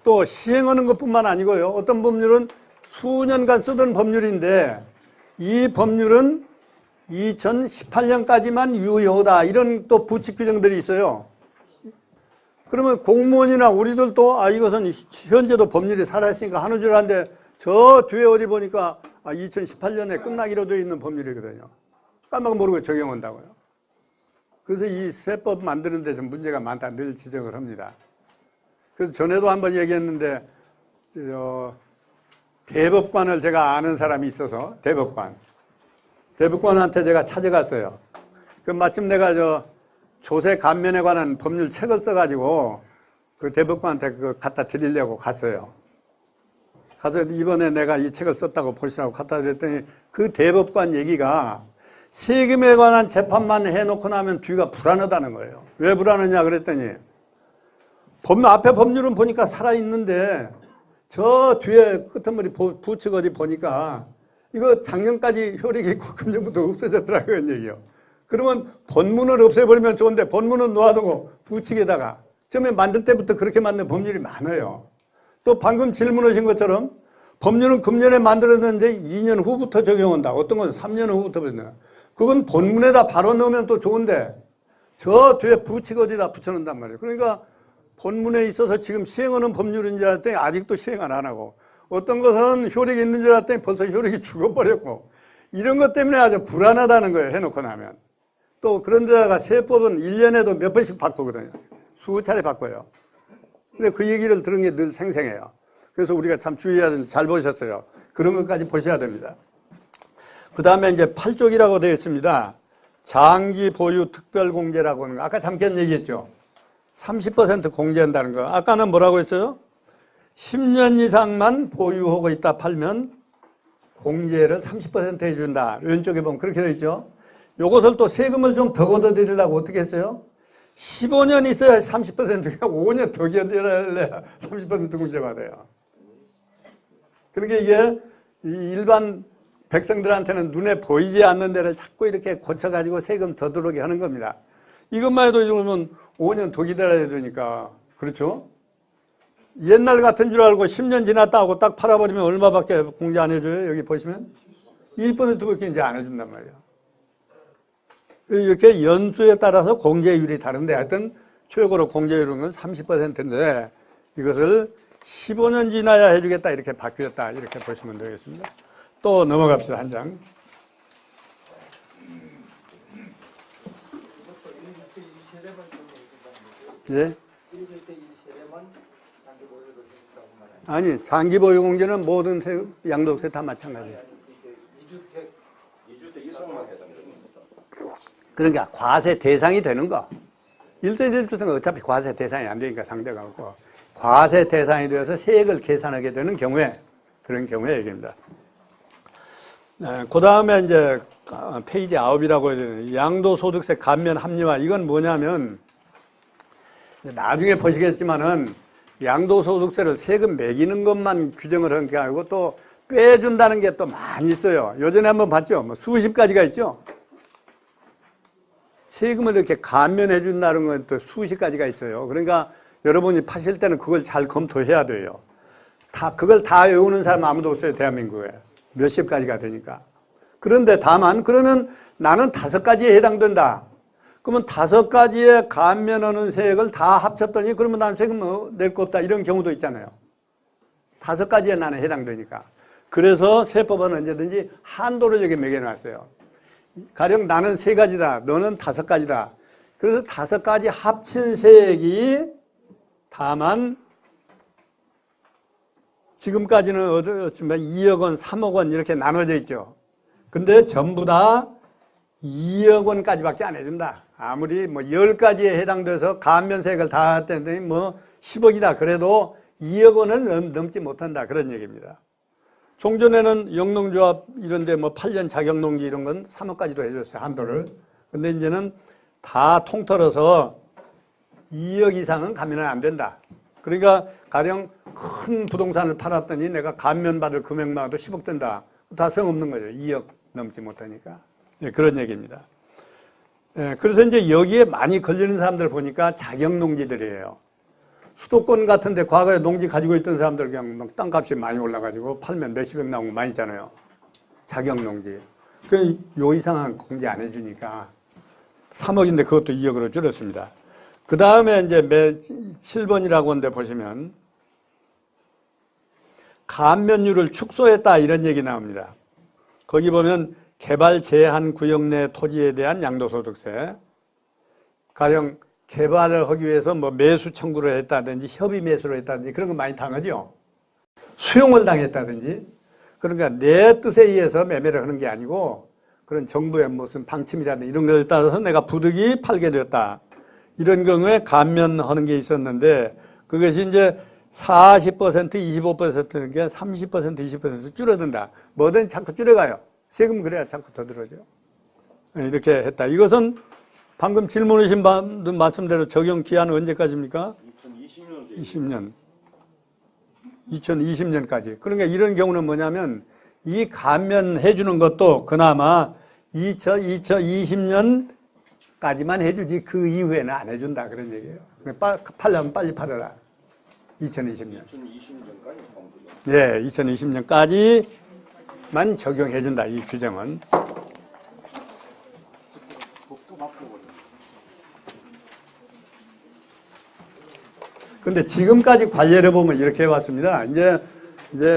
또 시행하는 것뿐만 아니고요. 어떤 법률은 수년간 쓰던 법률인데 이 법률은 2018년까지만 유효하다 이런 또 부칙 규정들이 있어요. 그러면 공무원이나 우리들도 이것은 현재도 법률이 살아있으니까 하는 줄 아는데 저 뒤에 어디 보니까 2018년에 끝나기로 되어 있는 법률이거든요. 깜빡 모르고 적용한다고요. 그래서 이 세법 만드는 데 좀 문제가 많다 늘 지적을 합니다. 그래서 전에도 한번 얘기했는데 대법관을 제가 아는 사람이 있어서 대법관한테 제가 찾아갔어요. 그 마침 내가 조세 감면에 관한 법률 책을 써가지고 그 대법관한테 그거 갖다 드리려고 갔어요. 가서 이번에 내가 이 책을 썼다고 보시라고 갖다 드렸더니 그 대법관 얘기가 세금에 관한 재판만 해놓고 나면 뒤가 불안하다는 거예요. 왜 불안하냐 그랬더니 앞에 법률은 보니까 살아있는데 저 뒤에 끄트머리 부칙 어디 보니까 이거 작년까지 효력이 있고 금년부터 없어졌더라고요. 얘기요. 그러면 본문을 없애버리면 좋은데 본문은 놓아두고 부칙에다가 처음에 만들 때부터 그렇게 만든 법률이 많아요. 또 방금 질문하신 것처럼 법률은 금년에 만들었는데 2년 후부터 적용한다. 어떤 건 3년 후부터 적용한다. 그건 본문에다 바로 넣으면 또 좋은데 저 뒤에 부칙 어디다 붙여놓는단 말이에요. 그러니까 본문에 있어서 지금 시행하는 법률인 줄 알았더니 아직도 시행을 안 하고 어떤 것은 효력이 있는 줄 알았더니 벌써 효력이 죽어버렸고 이런 것 때문에 아주 불안하다는 거예요. 해놓고 나면. 또 그런 데다가 세법은 1년에도 몇 번씩 바꾸거든요. 수차례 바꿔요. 근데 그 얘기를 들은 게 늘 생생해요. 그래서 우리가 참 주의해야 되는데 잘 보셨어요. 그런 것까지 보셔야 됩니다. 그 다음에 이제 8쪽이라고 되어 있습니다. 장기 보유 특별 공제라고 하는 거. 아까 잠깐 얘기했죠. 30% 공제한다는 거. 아까는 뭐라고 했어요? 10년 이상만 보유하고 있다 팔면 공제를 30% 해준다. 왼쪽에 보면 그렇게 되어 있죠. 요것을 또 세금을 좀 더 걷어들이려고 어떻게 했어요? 15년 있어야 30%가 5년 더 견뎌야 30% 공제 받아요. 그러니까 이게 일반 백성들한테는 눈에 보이지 않는 데를 자꾸 이렇게 고쳐가지고 세금 더 들어오게 하는 겁니다. 이것만 해도 이러면 5년 더 기다려야 되니까. 그렇죠? 옛날 같은 줄 알고 10년 지났다 하고 딱 팔아버리면 얼마밖에 공제 안 해줘요? 여기 보시면 1%밖에 이제 안 해준단 말이에요. 이렇게 연수에 따라서 공제율이 다른데 하여튼 최고로 공제율은 30%인데 이것을 15년 지나야 해주겠다 이렇게 바뀌었다 이렇게 보시면 되겠습니다. 또 넘어갑시다. 한 장. 예? 아니 장기 보유 공제는 모든 양도세 다 마찬가지예요. 2주택 이상만 해당됩니다. 그러니까 과세 대상이 되는 거. 1대 1주택은 어차피 과세 대상이 안 되니까 상대가 없고 과세 대상이 되어서 세액을 계산하게 되는 경우에 그런 경우에 얘기입니다. 그 다음에 이제 페이지 9이라고 해야 되는 양도소득세 감면 합리화. 이건 뭐냐면 나중에 보시겠지만은 양도소득세를 세금 매기는 것만 규정을 한 게 아니고 또 빼준다는 게 또 많이 있어요. 예전에 한번 봤죠? 뭐 수십 가지가 있죠? 세금을 이렇게 감면해 준다는 건 또 수십 가지가 있어요. 그러니까 여러분이 파실 때는 그걸 잘 검토해야 돼요. 그걸 다 외우는 사람 아무도 없어요, 대한민국에. 몇십 가지가 되니까. 그런데 다만, 그러면 나는 5가지에 해당된다. 그러면 5가지에 감면하는 세액을 다 합쳤더니 그러면 난 세금 낼 거 없다. 이런 경우도 있잖아요. 5가지에 나는 해당되니까. 그래서 세법은 언제든지 한도를 여기 매겨놨어요. 가령 나는 3가지다. 너는 5가지다. 그래서 5가지 합친 세액이 다만 지금까지는 어쩌면 2억 원, 3억 원 이렇게 나눠져 있죠. 근데 전부 다 2억 원까지밖에 안 해준다. 아무리 뭐 10가지에 해당돼서 감면세액을 다 했더니 뭐 10억이다. 그래도 2억 원을 넘지 못한다. 그런 얘기입니다. 종전에는 영농조합 이런데 뭐 8년 자격농지 이런 건 3억까지도 해줬어요. 한도를. 근데 이제는 다 통틀어서 2억 이상은 감면은 안 된다. 그러니까 가령 큰 부동산을 팔았더니 내가 감면받을 금액만 해도 10억 된다. 다 소용없는 거죠. 2억 넘지 못하니까. 네, 그런 얘기입니다. 네, 그래서 이제 여기에 많이 걸리는 사람들 보니까 자격농지들이에요. 수도권 같은데 과거에 농지 가지고 있던 사람들 그냥 막 땅값이 많이 올라가지고 팔면 몇십억 나온 거 많이 있잖아요. 자격농지. 요 이상은 공제 안 해주니까 3억인데 그것도 2억으로 줄였습니다. 그 다음에 이제 7번이라고 하는데 보시면 감면율을 축소했다 이런 얘기 나옵니다. 거기 보면 개발 제한 구역 내 토지에 대한 양도소득세. 가령 개발을 하기 위해서 뭐 매수 청구를 했다든지 협의 매수를 했다든지 그런 거 많이 당하죠. 수용을 당했다든지. 그러니까 내 뜻에 의해서 매매를 하는 게 아니고 그런 정부의 무슨 방침이라든지 이런 것에 따라서 내가 부득이 팔게 되었다. 이런 경우에 감면하는 게 있었는데 그것이 이제 40%, 25%는 30%, 20% 줄어든다. 뭐든 자꾸 줄여가요. 세금 그래야 자꾸 더 들어죠. 이렇게 했다. 이것은 방금 질문하신 말씀대로 적용 기한은 언제까지입니까? 2020년. 2020년까지. 그러니까 이런 경우는 뭐냐면 이 감면해 주는 것도 그나마 2020년까지만 해주지 그 이후에는 안 해준다 그런 얘기예요. 팔려면 빨리 팔아라. 2020년. 2020년까지 방법이요. 네, 2020년까지만 적용해 준다. 이 규정은. 근데 지금까지 관례를 보면 이렇게 해왔습니다. 이제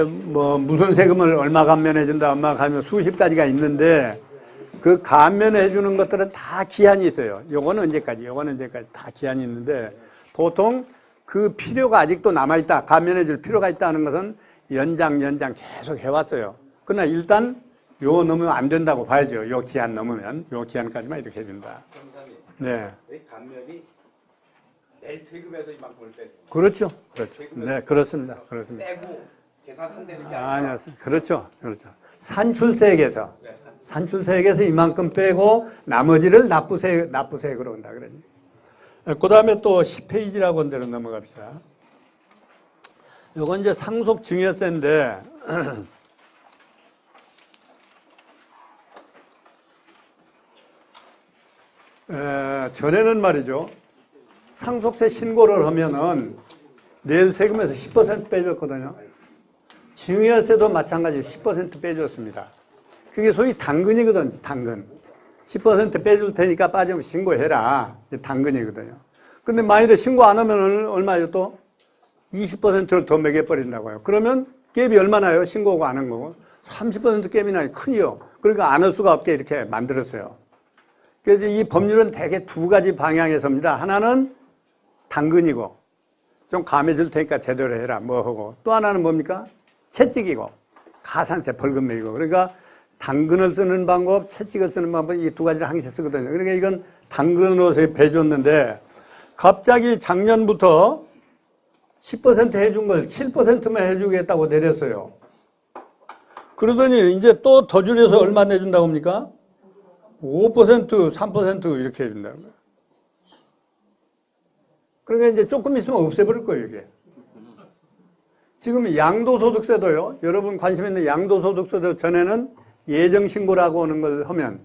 뭐 무슨 세금을 얼마 감면해준다, 얼마 감면 수십 가지가 있는데 그 감면해주는 것들은 다 기한이 있어요. 요거는 언제까지, 요거는 언제까지 다 기한이 있는데 보통 그 필요가 아직도 남아있다, 감면해줄 필요가 있다는 것은 연장 계속 해왔어요. 그러나 일단 요 넘으면 안 된다고 봐야죠. 요 기한 넘으면 요 기한까지만 이렇게 해준다. 네. 왜 감면이 내일 세금에서 이만큼을 빼고 그렇죠. 그렇죠. 네, 그렇습니다. 그렇습니다. 빼고 계산한다는 게 아니요. 그렇죠. 그렇죠. 산출세액에서 산출세액에서 이만큼 빼고 나머지를 납부세액으로 온다 그러니. 그다음에 또 10페이지라고 한 데로 넘어갑시다. 요건 이제 상속 증여세인데 전에는 말이죠. 상속세 신고를 하면은 내일 세금에서 10% 빼줬거든요. 증여세도 마찬가지로 10% 빼줬습니다. 그게 소위 당근이거든요. 당근. 10% 빼줄 테니까 빠지면 신고해라. 당근이거든요. 근데 만일에 신고 안 하면 얼마예요 또? 20%를 더 매겨버린다고요. 그러면 갭이 얼마나요? 신고하고 안 한 거고. 30% 갭이 나요. 큰이요. 그러니까 안 할 수가 없게 이렇게 만들었어요. 그래서 이 법률은 대개 두 가지 방향에서입니다. 하나는 당근이고, 좀 감해줄 테니까 제대로 해라, 뭐 하고. 또 하나는 뭡니까? 채찍이고, 가산세 벌금 매기고. 그러니까 당근을 쓰는 방법, 채찍을 쓰는 방법, 이 두 가지를 항상 쓰거든요. 그러니까 이건 당근으로서 배줬는데, 갑자기 작년부터 10% 해준 걸 7%만 해주겠다고 내렸어요. 그러더니 이제 또 더 줄여서 얼마 내준다고 합니까? 5%, 3% 이렇게 해준다는 거예요. 그러니까 이제 조금 있으면 없애버릴 거예요, 이게. 지금 양도소득세도요, 여러분 관심 있는 양도소득세도 전에는 예정신고라고 하는 걸 하면,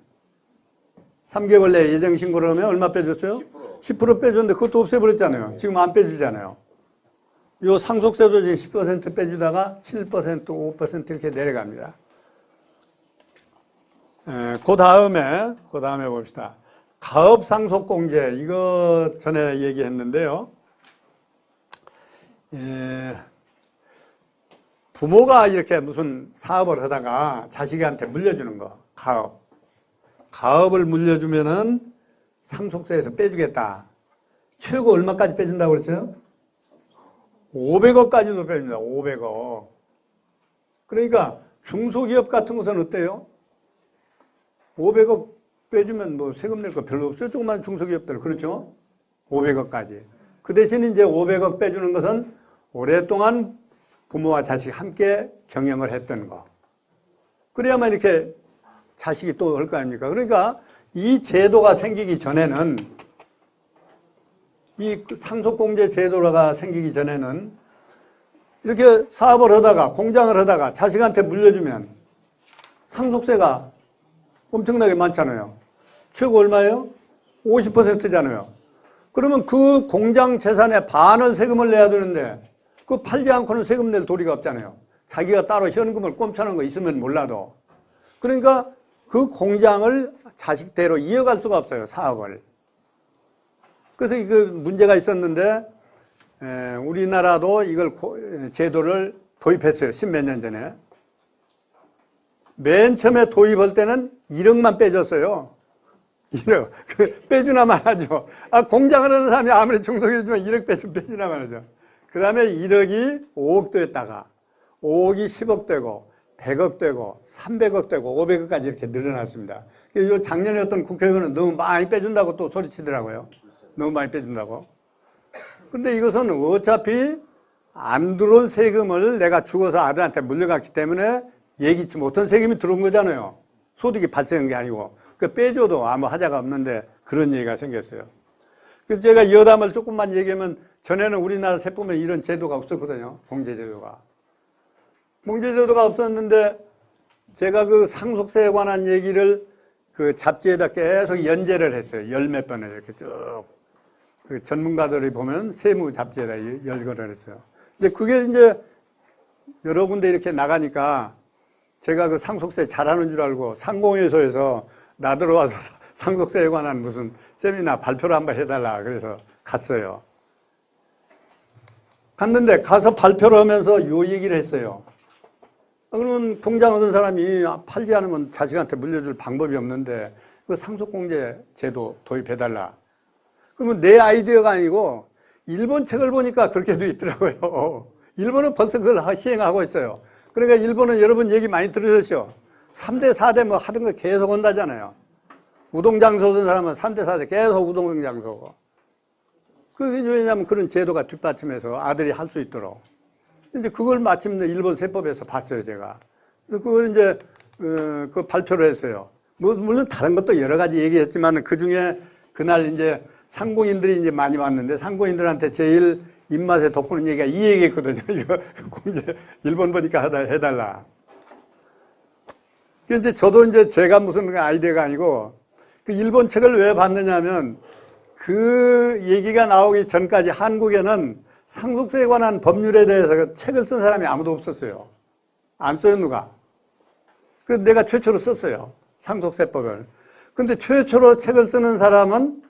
3개월 내에 예정신고를 하면 얼마 빼줬어요? 10% 빼줬는데 그것도 없애버렸잖아요. 지금 안 빼주잖아요. 요 상속세도 지금 10% 빼주다가 7%, 5% 이렇게 내려갑니다. 그 다음에 봅시다. 가업상속공제, 이거 전에 얘기했는데요. 부모가 이렇게 무슨 사업을 하다가 자식한테 물려주는 거, 가업을 물려주면은 상속세에서 빼주겠다. 최고 얼마까지 빼준다고 그랬어요? 500억까지도 빼줍니다. 500억. 그러니까 중소기업 같은 것은 어때요? 500억 빼주면 뭐 세금 낼 거 별로 없어요. 조그만 중소기업들. 그렇죠? 500억까지. 그 대신 이제 500억 빼주는 것은 오랫동안 부모와 자식이 함께 경영을 했던 거. 그래야만 이렇게 자식이 또 할 거 아닙니까? 그러니까 이 제도가 생기기 전에는, 이 상속공제 제도가 생기기 전에는 이렇게 사업을 하다가, 공장을 하다가 자식한테 물려주면 상속세가 엄청나게 많잖아요. 최고 얼마예요? 50%잖아요. 그러면 그 공장 재산의 반을 세금을 내야 되는데, 그거 팔지 않고는 세금 낼 도리가 없잖아요. 자기가 따로 현금을 꼼쳐놓은 거 있으면 몰라도. 그러니까 그 공장을 자식대로 이어갈 수가 없어요, 사업을. 그래서 그 문제가 있었는데, 우리나라도 이걸 제도를 도입했어요. 10몇 년 전에. 맨 처음에 도입할 때는 1억만 빼줬어요. 1억. 빼주나만 하죠. 공장을 하는 사람이 아무리 중소기업이지만 1억 빼주나만 하죠. 그 다음에 1억이 5억 됐다가, 5억이 10억 되고, 100억 되고, 300억 되고, 500억까지 이렇게 늘어났습니다. 그래서 작년에 어떤 국회의원은 너무 많이 빼준다고 또 소리치더라고요. 너무 많이 빼준다고. 근데 이것은 어차피 안 들어올 세금을 내가 죽어서 아들한테 물려갔기 때문에 예기치 못한 세금이 들어온 거잖아요. 소득이 발생한 게 아니고. 그러니까 빼줘도 아무 하자가 없는데 그런 얘기가 생겼어요. 그래서 제가 여담을 조금만 얘기하면, 전에는 우리나라 세법에 이런 제도가 없었거든요. 공제제도가. 공제제도가 없었는데 제가 그 상속세에 관한 얘기를 그 잡지에다 계속 연재를 했어요. 열 몇 번을 이렇게 쭉. 그 전문가들이 보면 세무 잡지에다 열거를 했어요. 근데 그게 이제 여러 군데 이렇게 나가니까 제가 그 상속세 잘하는 줄 알고 상공회소에서 나들어와서 상속세에 관한 무슨 세미나 발표를 한번 해달라 그래서 갔어요. 갔는데 가서 발표를 하면서 요 얘기를 했어요. 그러면 공장 얻은 사람이 팔지 않으면 자식한테 물려줄 방법이 없는데 그 상속공제 제도 도입해달라. 그러면 내 아이디어가 아니고 일본 책을 보니까 그렇게 돼 있더라고요. 일본은 벌써 그걸 시행하고 있어요. 그러니까 일본은 여러분 얘기 많이 들으셨죠? 3대, 4대 뭐 하던 거 계속 온다잖아요. 우동장소 얻은 사람은 3대, 4대 계속 우동장소고. 왜냐하면 그런 제도가 뒷받침해서 아들이 할 수 있도록. 이제 그걸 마침 일본 세법에서 봤어요, 제가. 그래서 그걸 이제, 그 발표를 했어요. 물론 다른 것도 여러 가지 얘기했지만 그 중에 그날 이제 상공인들이 이제 많이 왔는데 상공인들한테 제일 입맛에 돋보는 얘기가 이 얘기했거든요. 이거 공개, 일본 보니까 해달라. 그래서 이제 저도 이제 제가 무슨 아이디어가 아니고 그 일본 책을 왜 봤느냐면 그 얘기가 나오기 전까지 한국에는 상속세에 관한 법률에 대해서 책을 쓴 사람이 아무도 없었어요. 안 써요, 누가. 그래서 내가 최초로 썼어요. 상속세법을. 근데 최초로 책을 쓰는 사람은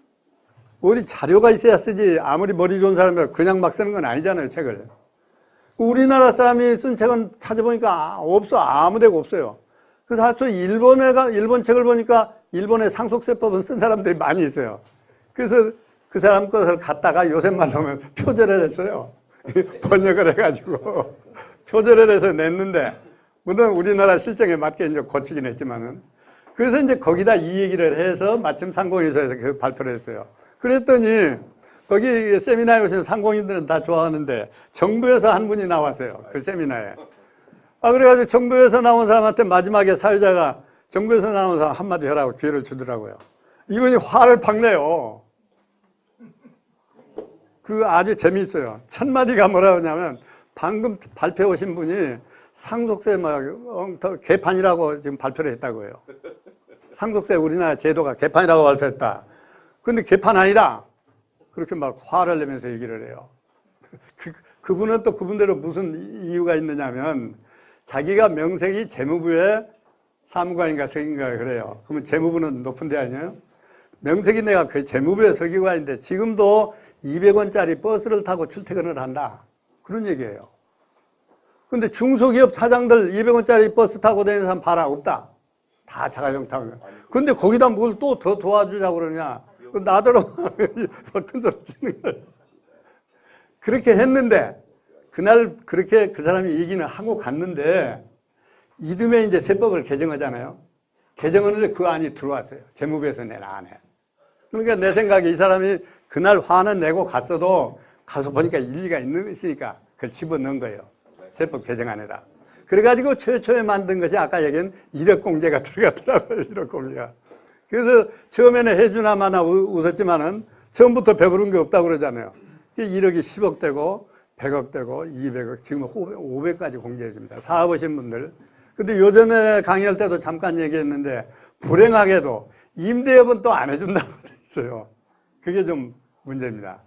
어디 자료가 있어야 쓰지. 아무리 머리 좋은 사람이 그냥 막 쓰는 건 아니잖아요, 책을. 우리나라 사람이 쓴 책은 찾아보니까 없어. 아무 데가 없어요. 그래서 일본 책을 보니까 일본의 상속세법은 쓴 사람들이 많이 있어요. 그래서 그 사람 것을 갖다가 요새 말로 하면 표절을 했어요. 번역을 해가지고. 표절을 해서 냈는데, 물론 우리나라 실정에 맞게 이제 고치긴 했지만은. 그래서 이제 거기다 이 얘기를 해서 마침 상공회사에서 그 발표를 했어요. 그랬더니 거기 세미나에 오신 상공인들은 다 좋아하는데 정부에서 한 분이 나왔어요. 그 세미나에. 그래가지고 정부에서 나온 사람한테 마지막에 사회자가 정부에서 나온 사람 한마디 하라고 기회를 주더라고요. 이분이 화를 팍 내요. 그 아주 재미있어요. 첫 마디가 뭐라고 하냐면 방금 발표해 오신 분이 상속세 개판이라고 지금 발표를 했다고 해요. 상속세 우리나라 제도가 개판이라고 발표했다. 근데 개판 아니다. 그렇게 막 화를 내면서 얘기를 해요. 그분은 또 그분대로 무슨 이유가 있느냐면 자기가 명색이 재무부의 사무관인가 서기관인가 그래요. 그러면 재무부는 높은 데 아니에요? 명색이 내가 그 재무부의 서기관인데 지금도 200원짜리 버스를 타고 출퇴근을 한다. 그런 얘기예요. 근데 중소기업 사장들 200원짜리 버스 타고 다니는 사람 봐라. 없다. 다 자가용 타고. 근데 거기다 뭘 또 더 도와주자고 그러냐. 나더러 큰 소리 치는 거예요. 그렇게 했는데 그날 그렇게 그 사람이 얘기는 하고 갔는데 이듬해 이제 세법을 개정하잖아요. 개정하는데 그 안이 들어왔어요. 재무부에서 낸 안에. 그러니까 내 생각에 이 사람이 그날 화는 내고 갔어도 가서 보니까 일리가 있으니까 그걸 집어넣은 거예요. 세법 개정안에다. 그래가지고 최초에 만든 것이 아까 얘기한 이력공제가 들어가더라고요. 이력공제가. 그래서 처음에는 해주나 마나 웃었지만은 처음부터 배부른 게 없다고 그러잖아요. 1억이 10억 되고 100억 되고 200억 지금 500까지 공제해 줍니다. 사업하신 분들. 근데 요전에 강의할 때도 잠깐 얘기했는데 불행하게도 임대업은 또 안 해준다고 돼 있어요. 그게 좀 문제입니다.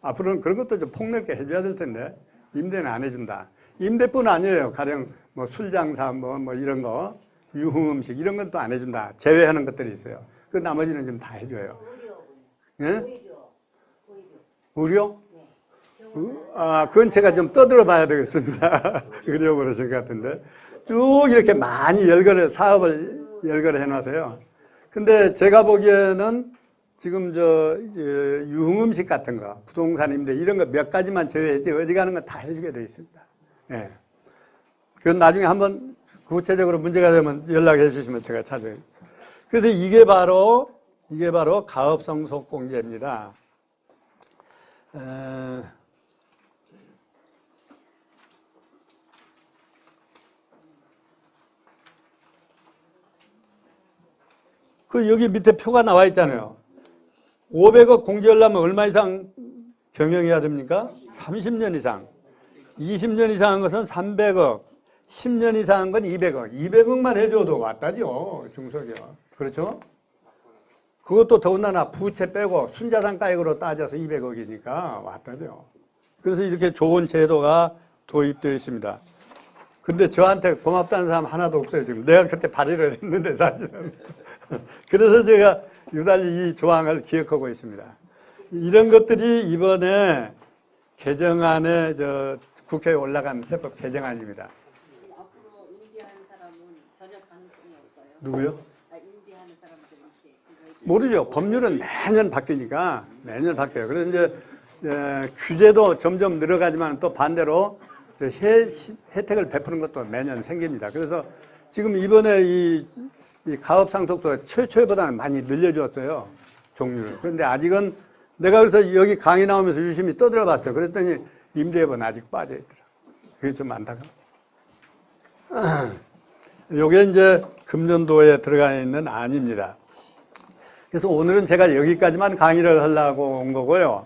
앞으로는 그런 것도 좀 폭넓게 해줘야 될 텐데 임대는 안 해준다. 임대뿐 아니에요. 가령 뭐 술장사 뭐 이런 거 유흥음식 이런 건 또 안 해준다. 제외하는 것들이 있어요. 그 나머지는 좀 다 해줘요. 예? 의료? 그건 제가 좀 떠들어 봐야 되겠습니다. 의료 그러신 것 같은데. 쭉 이렇게 많이 사업을 열거를 해놔서요. 근데 제가 보기에는 지금 유흥음식 같은 거, 부동산 임대 이런 거 몇 가지만 제외했지 어지간한 건 다 해주게 되어 있습니다. 예. 그건 나중에 한번 구체적으로 문제가 되면 연락해 주시면 제가 찾아드리겠습니다. 그래서 이게 바로 가업상속공제입니다. 여기 밑에 표가 나와 있잖아요. 500억 공제하려면 얼마 이상 경영해야 됩니까? 30년 이상. 20년 이상한 것은 300억. 10년 이상한 건 200억. 200억만 해줘도 왔다죠. 중소기업. 그렇죠? 그것도 더군다나 부채 빼고 순자산가액으로 따져서 200억이니까 왔다죠. 그래서 이렇게 좋은 제도가 도입되어 있습니다. 근데 저한테 고맙다는 사람 하나도 없어요, 지금. 내가 그때 발의를 했는데, 사실은. 그래서 제가 유달리 이 조항을 기억하고 있습니다. 이런 것들이 이번에 개정안에 국회에 올라간 세법 개정안입니다. 앞으로 임대하는 사람은 전혀 가능성이 없어요. 누구요? 임대하는 사람들은 모르죠. 법률은 매년 바뀌니까 매년 바뀌어요. 그래서 이제 규제도 점점 늘어가지만 또 반대로 혜택을 베푸는 것도 매년 생깁니다. 그래서 지금 이번에 이 가업상속도 최초보다는 많이 늘려줬어요. 종류를. 그런데 아직은 내가 그래서 여기 강의 나오면서 유심히 떠들어 봤어요. 그랬더니 임대업은 아직 빠져있더라. 그게 좀 안타깝다. 요게 이제 금년도에 들어가 있는 안입니다. 그래서 오늘은 제가 여기까지만 강의를 하려고 온 거고요.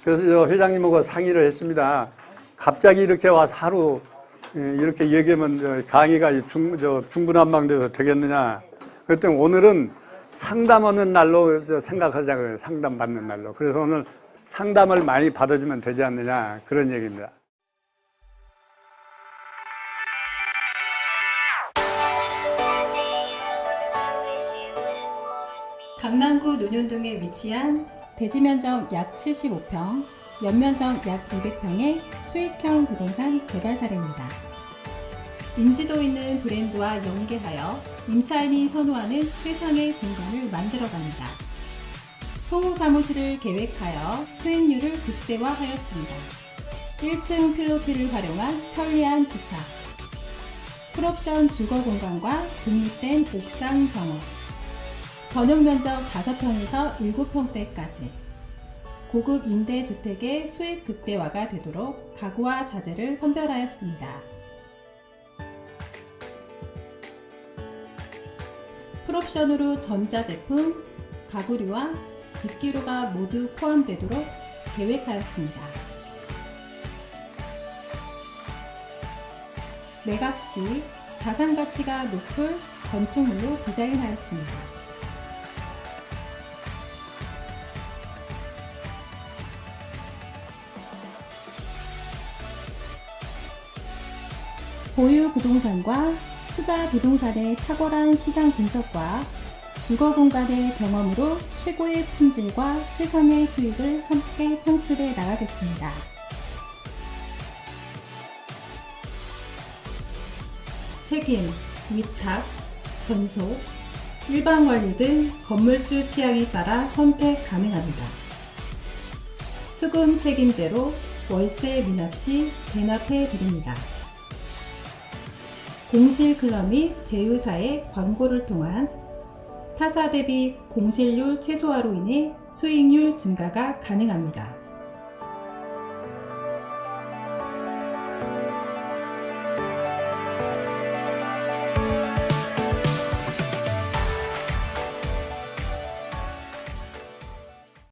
그래서 저 회장님하고 상의를 했습니다. 갑자기 이렇게 와서 하루 이렇게 얘기하면 강의가 중구난방돼서 되겠느냐. 그랬더니 오늘은 상담하는 날로 생각하자고요. 상담 받는 날로. 그래서 오늘 상담을 많이 받아주면 되지 않느냐. 그런 얘기입니다. 강남구 논현동에 위치한 대지면적 약 75평, 연면적 약 200평의 수익형 부동산 개발 사례입니다. 인지도 있는 브랜드와 연계하여 임차인이 선호하는 최상의 공간을 만들어갑니다. 소호 사무실을 계획하여 수익률을 극대화하였습니다. 1층 필로티를 활용한 편리한 주차, 풀옵션 주거 공간과 독립된 옥상 정원, 전용 면적 5평에서 7평대까지 고급 임대주택의 수익 극대화가 되도록 가구와 자재를 선별하였습니다. 풀옵션으로 전자제품, 가구류와 집기류가 모두 포함되도록 계획하였습니다. 매각 시 자산가치가 높을 건축물로 디자인하였습니다. 보유 부동산과 투자 부동산의 탁월한 시장 분석과 주거 공간의 경험으로 최고의 품질과 최상의 수익을 함께 창출해 나가겠습니다. 책임, 위탁, 전속, 일반 관리 등 건물주 취향에 따라 선택 가능합니다. 수금 책임제로 월세 미납 시 대납해 드립니다. 공실 클럽 및 제휴사의 광고를 통한 타사 대비 공실률 최소화로 인해 수익률 증가가 가능합니다.